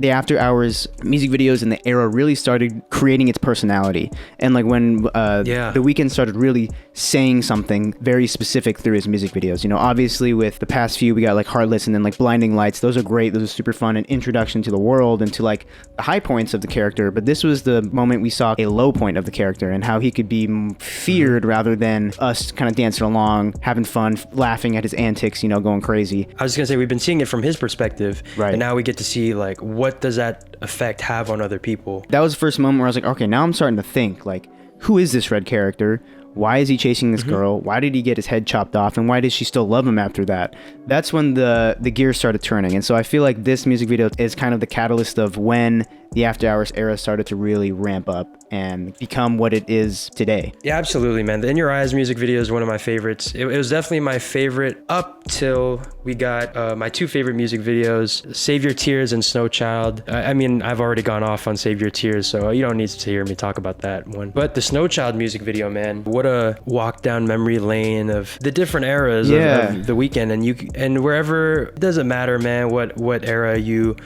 the After Hours music videos in the era really started creating its personality, and like when The Weeknd started really saying something very specific through his music videos. Obviously with the past few we got like Heartless and then like Blinding Lights. Those are great. Those are super fun, an introduction to the world and to like the high points of the character. But this was the moment we saw a low point of the character and how he could be feared rather than us kind of dancing along, having fun, laughing at his antics, going crazy. I was just gonna say, we've been seeing it from his perspective, right? And now we get to see like what does that effect have on other people. That was the first moment where I was like, okay, now I'm starting to think like, who is this red character? Why is he chasing this girl? Why did he get his head chopped off? And why does she still love him after that? That's when the gears started turning. And so I feel like this music video is kind of the catalyst of when the After Hours era started to really ramp up and become what it is today. Yeah, absolutely, man. The In Your Eyes music video is one of my favorites. It was definitely my favorite up till we got my 2 favorite music videos, Save Your Tears and Snow Child. I mean, I've already gone off on Save Your Tears, so you don't need to hear me talk about that one. But the Snow Child music video, man, what a walk down memory lane of the different eras of The Weeknd, and wherever, it doesn't matter, man, what era you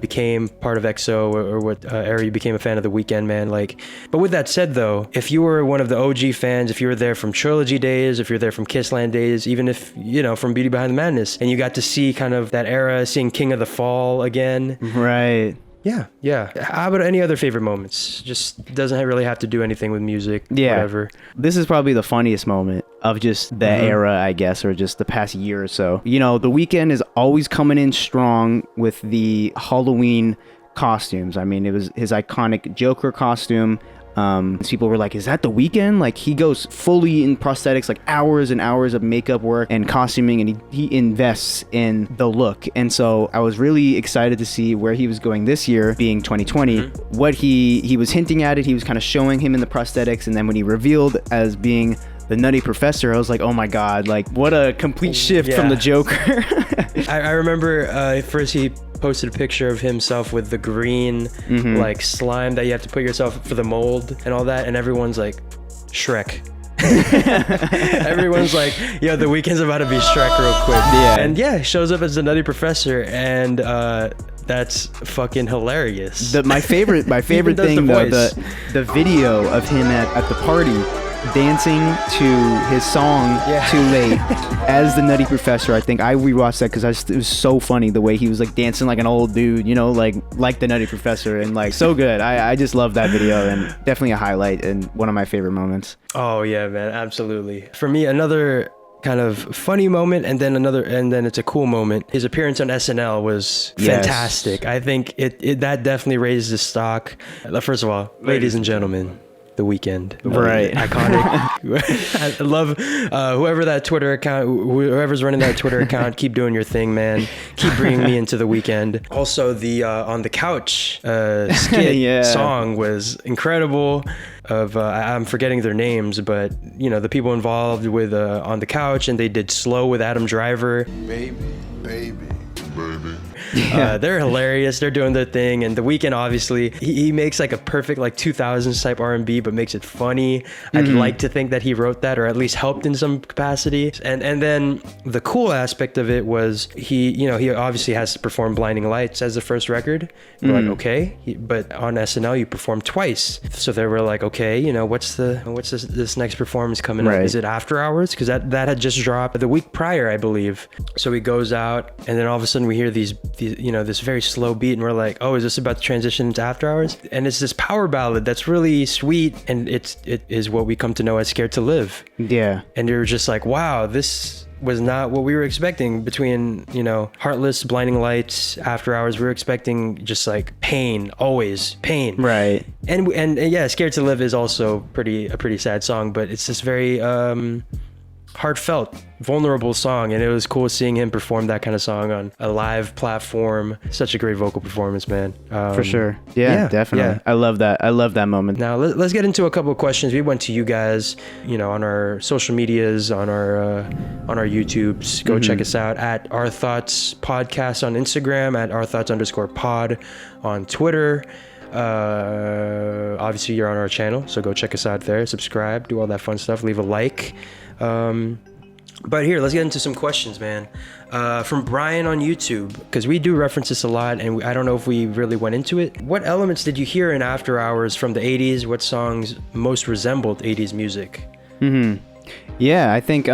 became part of EXO, or what era you became a fan of The Weeknd, man. Like, but with that said, though, if you were one of the OG fans, if you were there from Trilogy days, if you're there from Kissland days, even if from Beauty Behind the Madness, and you got to see kind of that era, seeing King of the Fall again, right? Yeah. How about any other favorite moments? Just doesn't really have to do anything with music. Yeah. Whatever. This is probably the funniest moment of just the era, I guess, or just the past year or so. The Weeknd is always coming in strong with the Halloween costumes. I mean, it was his iconic Joker costume. People were like, is that The Weeknd? Like, he goes fully in prosthetics, like hours and hours of makeup work and costuming, and he invests in the look. And so I was really excited to see where he was going this year, being 2020. What he was hinting at it, he was kind of showing him in the prosthetics, and then when he revealed as being the Nutty Professor, I was like, oh my God, like, what a complete shift from the Joker. I remember first he posted a picture of himself with the green like slime that you have to put yourself for the mold and all that, and everyone's like, Shrek. Everyone's like, yo, The Weeknd's about to be Shrek real quick. And he shows up as the Nutty Professor, and that's fucking hilarious. My favorite thing though, the video of him at the party dancing to his song Too Late as the Nutty Professor. I think I rewatched that because it was so funny the way he was like dancing like an old dude, like the Nutty Professor, and like so good. I just love that video, and definitely a highlight and one of my favorite moments. Oh yeah, man, absolutely. For me, another kind of funny moment, and then it's a cool moment. His appearance on SNL was fantastic. I think it that definitely raised his stock. First of all, ladies and gentlemen, The Weeknd, right? Iconic. I love whoever's running that Twitter account. Keep doing your thing, man. Keep bringing me into The Weeknd. Also, the On the Couch skit song was incredible. I'm forgetting their names, but the people involved with On the Couch, and they did Slow with Adam Driver. Baby. They're hilarious. They're doing their thing, and The Weeknd, obviously, he makes like a perfect like 2000s type R&B, but makes it funny. I'd like to think that he wrote that, or at least helped in some capacity. And then the cool aspect of it was he obviously has to perform Blinding Lights as the first record. We're like, okay, but on SNL you performed twice, so they were like, okay, what's this next performance coming up? Is it After Hours? Because that had just dropped the week prior, I believe. So he goes out, and then all of a sudden we hear this very slow beat, and we're like, oh, is this about to transition into After Hours? And it's this power ballad that's really sweet, and it is what we come to know as Scared to Live. Yeah. And you're just like, wow, this was not what we were expecting. Between Heartless, Blinding Lights, After Hours, we were expecting just like pain, always pain. Right. And yeah, Scared to Live is also a pretty sad song, but it's this very heartfelt, vulnerable song, and it was cool seeing him perform that kind of song on a live platform. Such a great vocal performance, man. For sure. Yeah, definitely. Yeah. I love that moment. Now let's get into a couple of questions we went to you guys, on our social medias, on our YouTubes. Go check us out at Our Thoughts Podcast on Instagram, at OurThoughts_pod on Twitter. Obviously you're on our channel, so go check us out there, subscribe, do all that fun stuff, leave a like. But here, let's get into some questions, man. From Brian on YouTube, because we do reference this a lot, and I don't know if we really went into it. What elements did you hear in After Hours from the 80s? What songs most resembled 80s music? Yeah, I think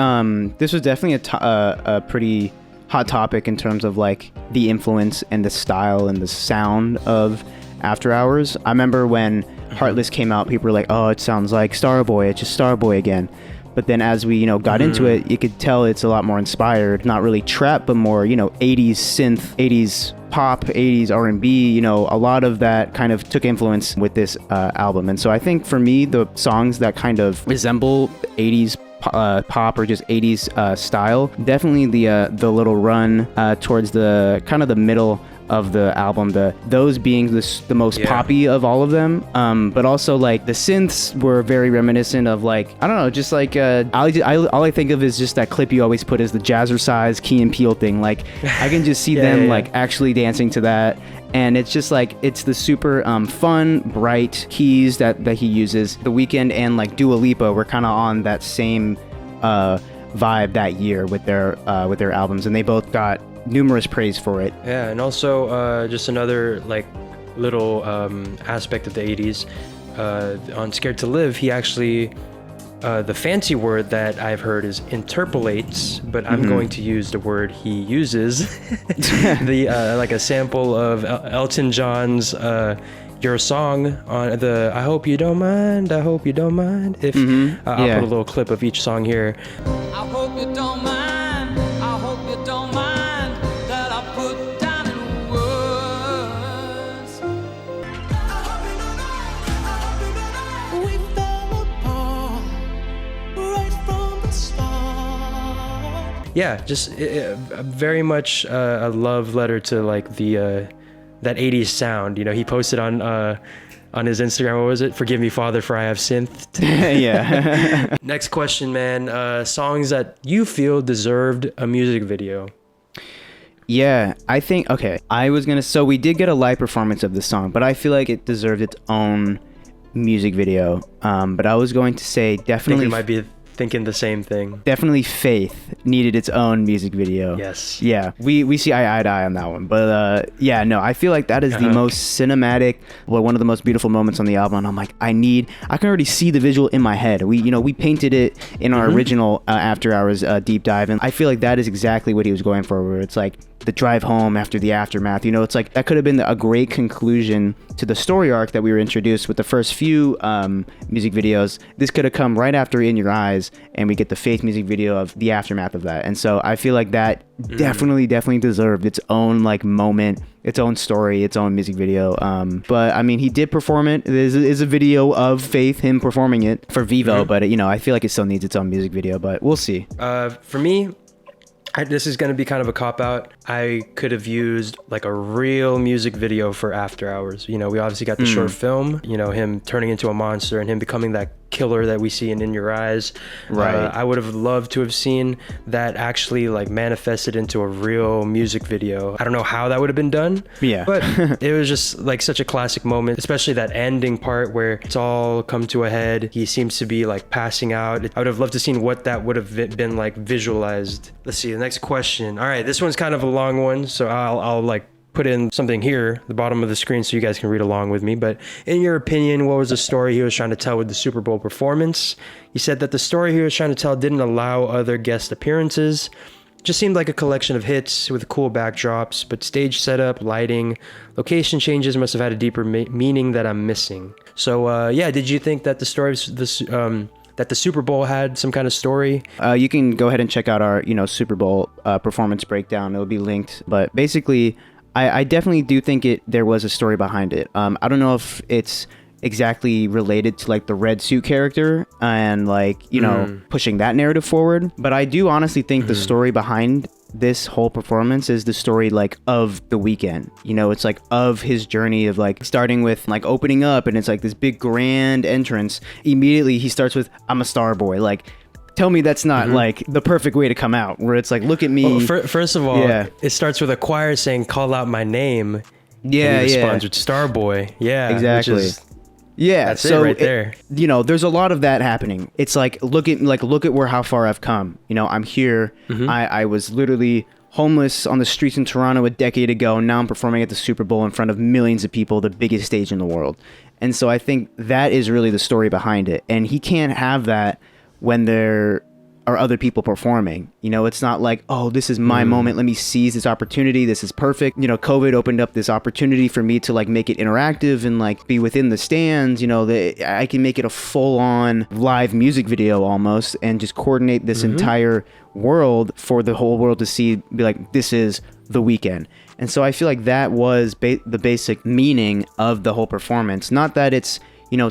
this was definitely a pretty hot topic in terms of like the influence and the style and the sound of After Hours. I remember when Heartless came out, people were like, oh, it sounds like Starboy, it's just Starboy again. But then as we, got into it, you could tell it's a lot more inspired, not really trap, but more, 80s synth, 80s pop, 80s R&B, a lot of that kind of took influence with this album. And so I think for me, the songs that kind of resemble 80s pop or just 80s style, definitely the little run towards the kind of the middle of the album, those being the most poppy of all of them, but also like the synths were very reminiscent of like, I don't know, just like all I think of is just that clip you always put is the Jazzercise Key and Peele thing. Like I can just see them like actually dancing to that. And it's just like, it's the super fun, bright keys that he uses. The Weeknd and like Dua Lipa were kind of on that same vibe that year with their albums, and they both got numerous praise for it. Yeah, and also just another like little aspect of the 80s. On Scared to Live, he actually, the fancy word that I've heard is interpolates, but I'm going to use the word he uses. Like a sample of Elton John's Your Song on the I Hope You Don't Mind, I Hope You Don't Mind. If I'll put a little clip of each song here. I hope you don't mind. I hope you don't mind that I put down in words. We fell apart right from the start. Yeah, just very much a love letter to like the that 80s sound. You know, he posted on his Instagram, what was it? Forgive me, Father, for I have sinned. Yeah. Next question, man. Songs that you feel deserved a music video. Yeah, I think, okay, so we did get a live performance of this song, but I feel like it deserved its own music video. But I was going to say I think definitely... we might be thinking the same thing. Definitely Faith needed its own music video. Yes. Yeah, we see eye to eye on that one. But yeah, no, I feel like that is the most cinematic, one of the most beautiful moments on the album. And I'm like, I can already see the visual in my head. We painted it in our original After Hours deep dive, and I feel like that is exactly what he was going for, where it's like the drive home after the aftermath. It's like that could have been a great conclusion to the story arc that we were introduced with the first few music videos. This could have come right after In Your Eyes, and we get the Faith music video of the aftermath of that. And so I feel like that definitely deserved its own like moment, its own story, its own music video. But I mean, he did perform it. There is a video of Faith, him performing it for Vivo, but I feel like it still needs its own music video, but we'll see. For me, this is going to be kind of a cop-out. I could have used like a real music video for After Hours. We obviously got the short film, him turning into a monster and him becoming that killer that we see in Your Eyes. Right. I would have loved to have seen that actually like manifested into a real music video. I don't know how that would have been done. Yeah. But it was just like such a classic moment, especially that ending part where it's all come to a head. He seems to be like passing out. I would have loved to seen what that would have been like visualized. Let's see, the next question. All right, this one's kind of a long one, so I'll like put in something here, the bottom of the screen, so you guys can read along with me. But in your opinion, what was the story he was trying to tell with the Super Bowl performance? He said that the story he was trying to tell didn't allow other guest appearances. Just seemed like a collection of hits with cool backdrops, but stage setup, lighting, location changes must have had a deeper meaning that I'm missing. So yeah, did you think that the story that the Super Bowl had some kind of story? You can go ahead and check out our Super Bowl performance breakdown. It'll be linked. But basically, I definitely do think there was a story behind it. I don't know if it's exactly related to like the red suit character and like pushing that narrative forward, but I do honestly think the story behind this whole performance is the story like of The Weeknd. It's like of his journey of like starting with like opening up, and it's like this big grand entrance. Immediately he starts with I'm a star boy. Like, tell me that's not like the perfect way to come out, where it's like, look at me. Well, first of all, it starts with a choir saying call out my name. Yeah, and he responds with Starboy. Yeah, exactly. That's so it right there. There's a lot of that happening. It's like look at how far I've come. I'm here. I was literally homeless on the streets in Toronto a decade ago, and now I'm performing at the Super Bowl in front of millions of people, the biggest stage in the world. And so I think that is really the story behind it. And he can't have that when there are other people performing. It's not like, oh, this is my moment, let me seize this opportunity, this is perfect. COVID opened up this opportunity for me to like make it interactive and like be within the stands. I can make it a full-on live music video almost, and just coordinate this entire world for the whole world to see, be like, this is The Weeknd. And so I feel like that was the basic meaning of the whole performance. Not that it's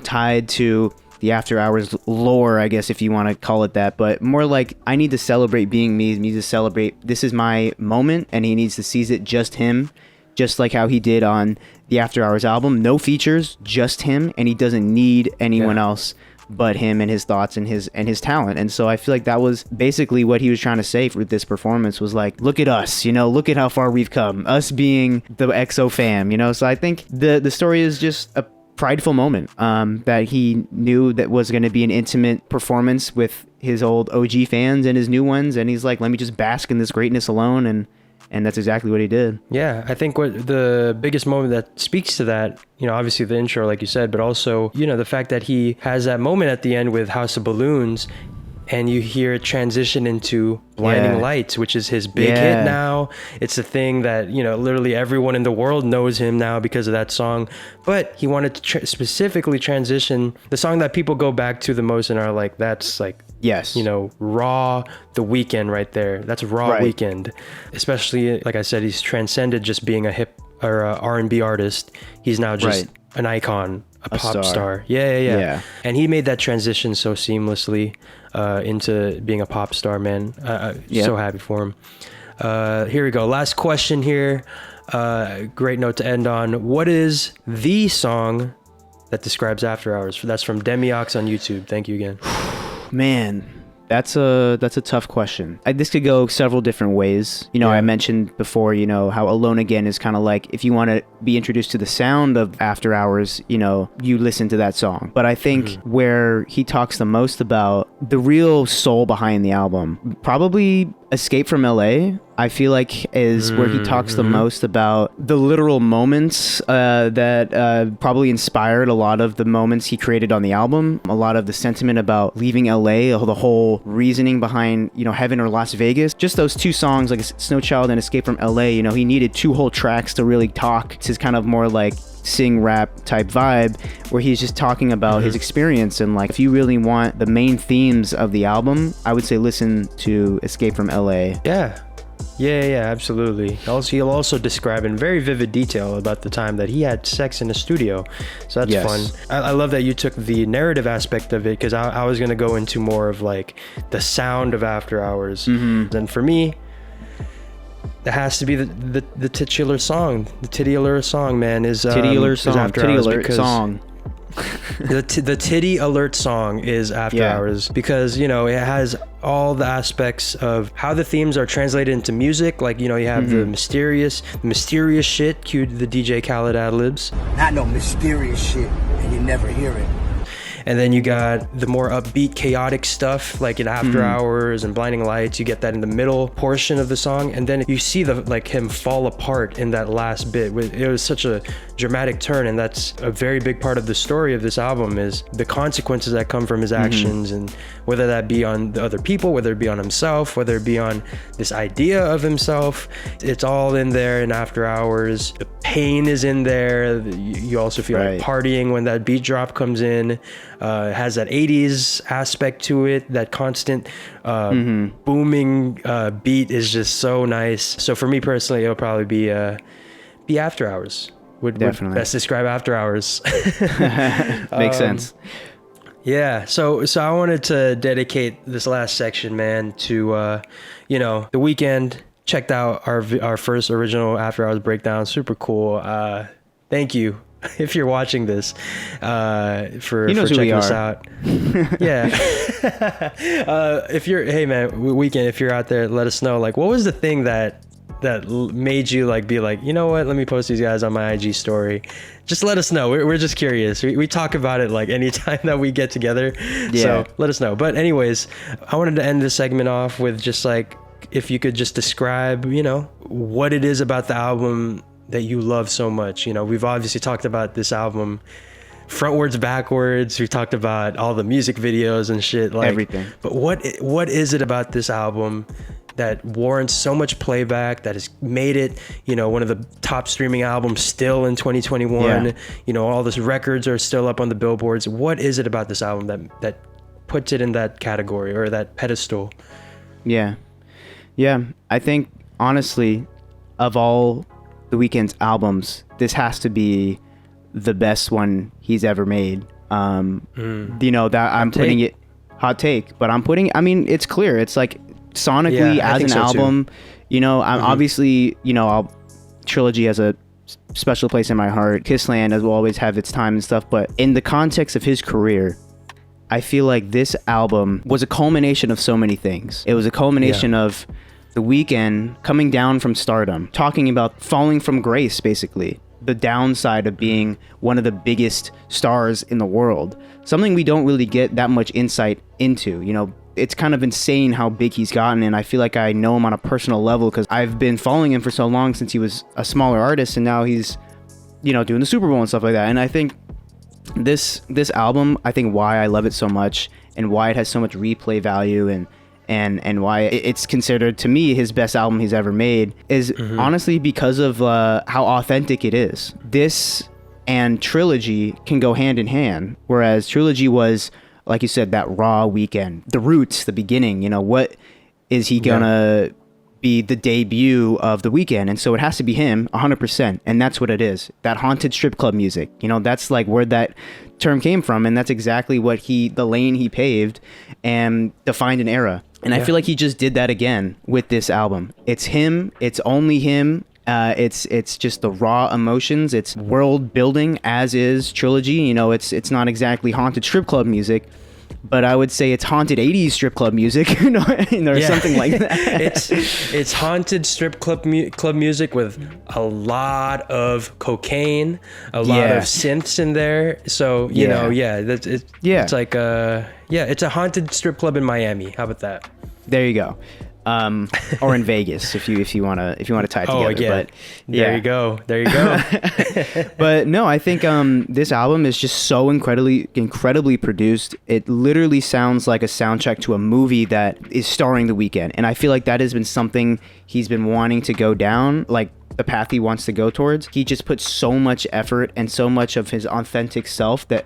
tied to the After Hours lore, I guess, if you want to call it that, but more like, I need to celebrate being me. I need to celebrate, this is my moment, and he needs to seize it, just him, just like how he did on the After Hours album. No features, just him, and he doesn't need anyone else but him and his thoughts and his talent. And so I feel like that was basically what he was trying to say for this performance, was like, look at us, look at how far we've come, us being the EXO fam, so I think the story is just a prideful moment that he knew that was going to be an intimate performance with his old OG fans and his new ones, and he's like, let me just bask in this greatness alone, and that's exactly what he did. Yeah, I think what the biggest moment that speaks to that, obviously the intro, like you said, but also, the fact that he has that moment at the end with House of Balloons, and you hear it transition into Blinding Lights, which is his big hit now. It's a thing that, literally everyone in the world knows him now because of that song. But he wanted to specifically transition the song that people go back to the most and are like, that's like, yes, Raw, The Weeknd right there. That's Raw Weeknd. Especially, like I said, he's transcended just being a hip or a R&B artist. He's now just an icon, a pop star. Yeah. And he made that transition so seamlessly into being a pop star, man. So happy for him. Here we go. Last question here. Great note to end on. What is the song that describes After Hours? That's from Demiox on YouTube. Thank you again. Man, that's a tough question. This could go several different ways. I mentioned before, how Alone Again is kind of like, if you want to be introduced to the sound of After Hours, you listen to that song. But I think where he talks the most about the real soul behind the album, probably Escape from LA, I feel like is where he talks the most about the literal moments that probably inspired a lot of the moments he created on the album. A lot of the sentiment about leaving LA, the whole reasoning behind, Heaven or Las Vegas. Just those two songs, like Snow Child and Escape from LA, he needed 2 whole tracks to really talk. It's his kind of more like sing rap type vibe, where he's just talking about his experience. And like, if you really want the main themes of the album, I would say listen to Escape from LA. Yeah, absolutely. He'll also describe in very vivid detail about the time that he had sex in a studio. So that's fun. I love that you took the narrative aspect of it, because I was going to go into more of like the sound of After Hours. And for me, it has to be the titular song. The titular song, man, is titular song. After Titty Hours alert song. the titty alert song is After Hours, because it has all the aspects of how the themes are translated into music. Like, you have the mysterious shit, cue the DJ Khaled ad-libs. Not no mysterious shit, and you never hear it. And then you got the more upbeat, chaotic stuff, like in After Hours and Blinding Lights. You get that in the middle portion of the song, and then you see him fall apart in that last bit. It was such a dramatic turn, and that's a very big part of the story of this album, is the consequences that come from his actions, and whether that be on the other people, whether it be on himself, whether it be on this idea of himself. It's all in there in After Hours. The pain is in there. You also feel like partying when that beat drop comes in. It has that 80s aspect to it. That constant booming beat is just so nice. So for me personally, it'll probably be After Hours. Would best describe After Hours. Makes sense. Yeah, so I wanted to dedicate this last section, man, to The Weeknd. Checked out our first original After Hours breakdown. Super cool. Thank you if you're watching this, for checking us out. Yeah. Hey man, Weeknd, if you're out there, let us know, like, what was the thing that made you like be like, you know what, let me post these guys on my IG story. Just let us know. We're just curious. We talk about it like anytime that we get together. So let us know. But anyways, I wanted to end this segment off with just like, if you could just describe, what it is about the album that you love so much. We've obviously talked about this album frontwards, backwards. We talked about all the music videos and shit, like everything. But what is it about this album that warrants so much playback, that has made it, one of the top streaming albums still in 2021? All these records are still up on the billboards. What is it about this album that puts it in that category or that pedestal? Yeah, I think honestly, of all The Weeknd's albums, this has to be the best one he's ever made. That I'm putting it, hot take, but it's clear. It's like sonically as an album, I'm obviously, Trilogy has a special place in my heart. Kissland will always have its time and stuff, but in the context of his career, I feel like this album was a culmination of so many things. It was a culmination of The Weeknd coming down from stardom, talking about falling from grace, basically. The downside of being one of the biggest stars in the world. Something we don't really get that much insight into. You know, it's kind of insane how big he's gotten, and I feel like I know him on a personal level because I've been following him for so long since he was a smaller artist, and now he's, you know, doing the Super Bowl and stuff like that. And I think this album, I think why I love it so much and why it has so much replay value and why it's considered to me his best album he's ever made is honestly because of how authentic it is. This and Trilogy can go hand in hand, whereas Trilogy was, like you said, that raw Weeknd, the roots, the beginning. You know, what is he gonna be the debut of The Weeknd? And so it has to be him 100%, and that's what it is. That haunted strip club music, you know, that's like where that term came from, and that's exactly what the lane he paved and defined an era. And I feel like he just did that again with this album. It's him. It's only him. It's just the raw emotions. It's world building, as is Trilogy. You know, it's not exactly haunted strip club music, but I would say it's haunted 80s strip club music, you know, or something like that. It's haunted strip club music with a lot of cocaine, a lot of synths in there. So you know, it's like it's a haunted strip club in Miami. How about that? There you go. Or in Vegas if you want to tie it together. But there you go. But no, I think this album is just so incredibly produced. It literally sounds like a soundtrack to a movie that is starring The Weeknd, and I feel like that has been something he's been wanting to go down, like the path he wants to go towards. He just put so much effort and so much of his authentic self that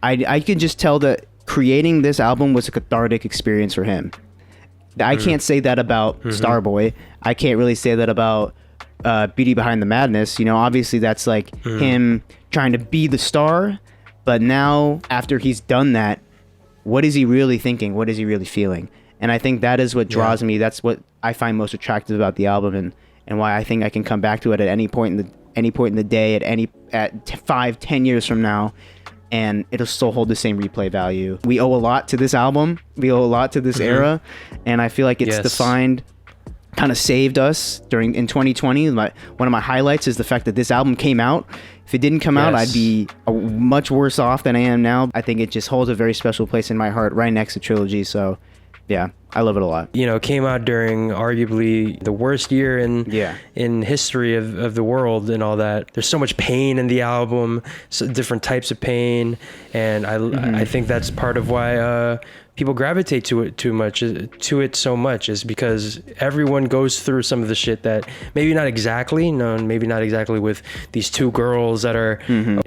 I can just tell that creating this album was a cathartic experience for him. I can't say that about Starboy. I can't really say that about Beauty Behind the Madness. You know, obviously that's like him trying to be the star. But now, after he's done that, what is he really thinking? What is he really feeling? And I think that is what draws me. That's what I find most attractive about the album, and why I think I can come back to it at any point in the day, at 5-10 years from now, and it'll still hold the same replay value. We owe a lot to this album. We owe a lot to this era, and I feel like it's defined, kind of saved us in 2020. One of my highlights is the fact that this album came out. If it didn't come out, I'd be much worse off than I am now. I think it just holds a very special place in my heart, right next to Trilogy. So yeah, I love it a lot. You know, it came out during arguably the worst year in history of the world and all that. There's so much pain in the album, so different types of pain, and I think that's part of why people gravitate to it so much is because everyone goes through some of the shit that maybe not exactly with these two girls that are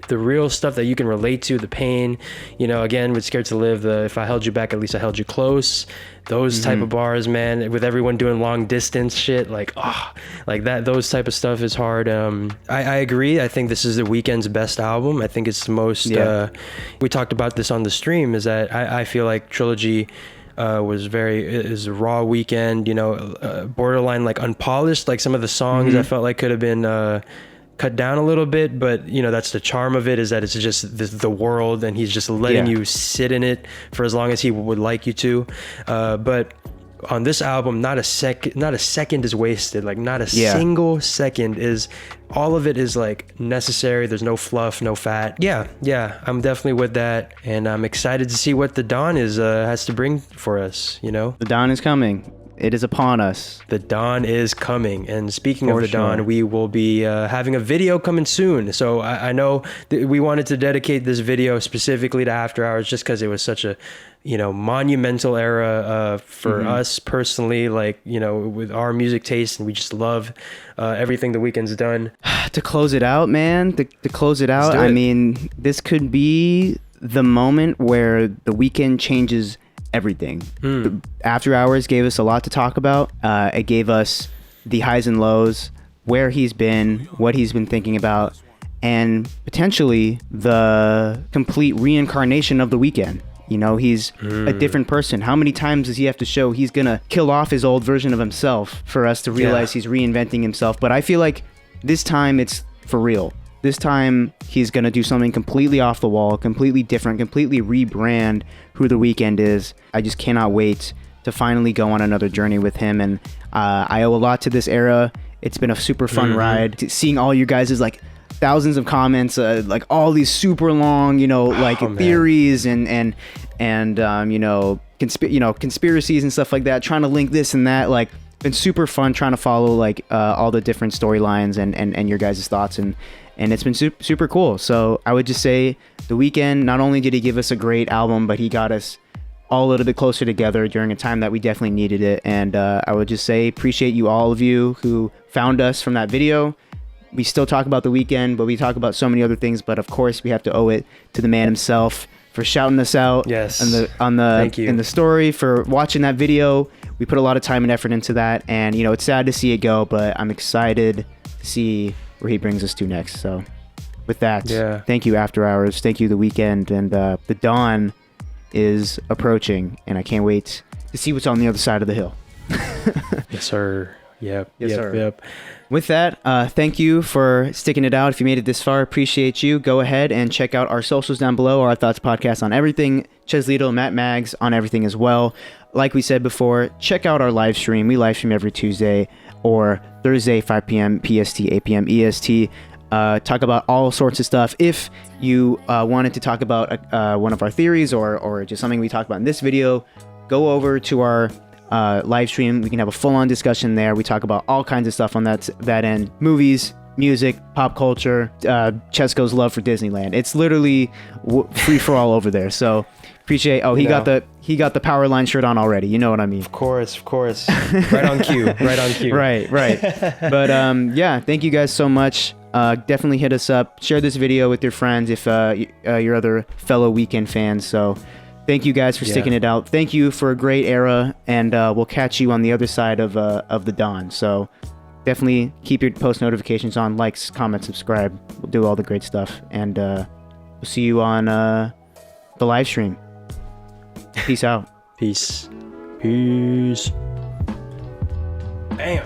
the real stuff that you can relate to, the pain, you know, again, with Scared to Live, if I held you back, at least I held you close, those type of bars, man, with everyone doing long distance shit, like that, those type of stuff is hard. I agree. I think this is The Weeknd's best album. I think it's the most, we talked about this on the stream, is that I feel like Trilogy is a raw Weeknd, you know, borderline like unpolished, like some of the songs I felt like could have been cut down a little bit, but you know, that's the charm of it, is that it's just the world, and he's just letting you sit in it for as long as he would like you to. But on this album, not a second is wasted. Like not a single second is. All of it is like necessary. There's no fluff, no fat. Yeah, I'm definitely with that, and I'm excited to see what the dawn has to bring for us. You know, the dawn is coming. It is upon us. The dawn is coming. And speaking of the dawn, we will be having a video coming soon. So I know that we wanted to dedicate this video specifically to After Hours just because it was such a, you know, monumental era for us personally, like, you know, with our music taste, and we just love everything The Weeknd's done. To close it out, man, to close it out, I mean, this could be the moment where The Weeknd changes everything. After Hours gave us a lot to talk about. It gave us the highs and lows, where he's been, what he's been thinking about, and potentially the complete reincarnation of The Weeknd. You know, he's a different person. How many times does he have to show he's gonna kill off his old version of himself for us to realize he's reinventing himself? But I feel like this time it's for real. This time he's gonna do something completely off the wall, completely different, completely rebrand who The Weeknd is. I just cannot wait to finally go on another journey with him, and I owe a lot to this era. It's been a super fun ride. Seeing all you guys' like thousands of comments, like all these super long, like theories and conspiracies and stuff like that, trying to link this and that. Like, been super fun trying to follow like all the different storylines and your guys' thoughts, and it's been super cool. So I would just say The Weeknd, not only did he give us a great album, but he got us all a little bit closer together during a time that we definitely needed it. And I would just say appreciate you, all of you who found us from that video. We still talk about The Weeknd, but we talk about so many other things. But of course, we have to owe it to the man himself for shouting us out. Yes. Thank you. In the story, for watching that video. We put a lot of time and effort into that, and it's sad to see it go, but I'm excited to see where he brings us to next. So with that, thank you, After Hours. Thank you, The Weeknd, and the dawn is approaching, and I can't wait to see what's on the other side of the hill. Yes, sir. Yep. Yep. With that, thank you for sticking it out. If you made it this far, appreciate you. Go ahead and check out our socials down below. Our Thoughts Podcast on everything. Cheslito, Matt Mags on everything as well. Like we said before, check out our live stream. We live stream every Tuesday or Thursday, 5 p.m. PST, 8 p.m. EST. Talk about all sorts of stuff. If you wanted to talk about one of our theories or just something we talked about in this video, go over to our live stream. We can have a full-on discussion there. We talk about all kinds of stuff on that end. Movies, music, pop culture, Chesco's love for Disneyland. It's literally free for all over there. So appreciate. Oh, he got the Powerline shirt on already. You know what I mean? Of course. Right on cue. Right. But yeah, thank you guys so much. Definitely hit us up. Share this video with your friends if your other fellow Weeknd fans. So thank you guys for sticking it out. Thank you for a great era, and we'll catch you on the other side of the dawn. So definitely keep your post notifications on, likes, comments, subscribe. We'll do all the great stuff, and we'll see you on the live stream. Peace out. Peace. Bam.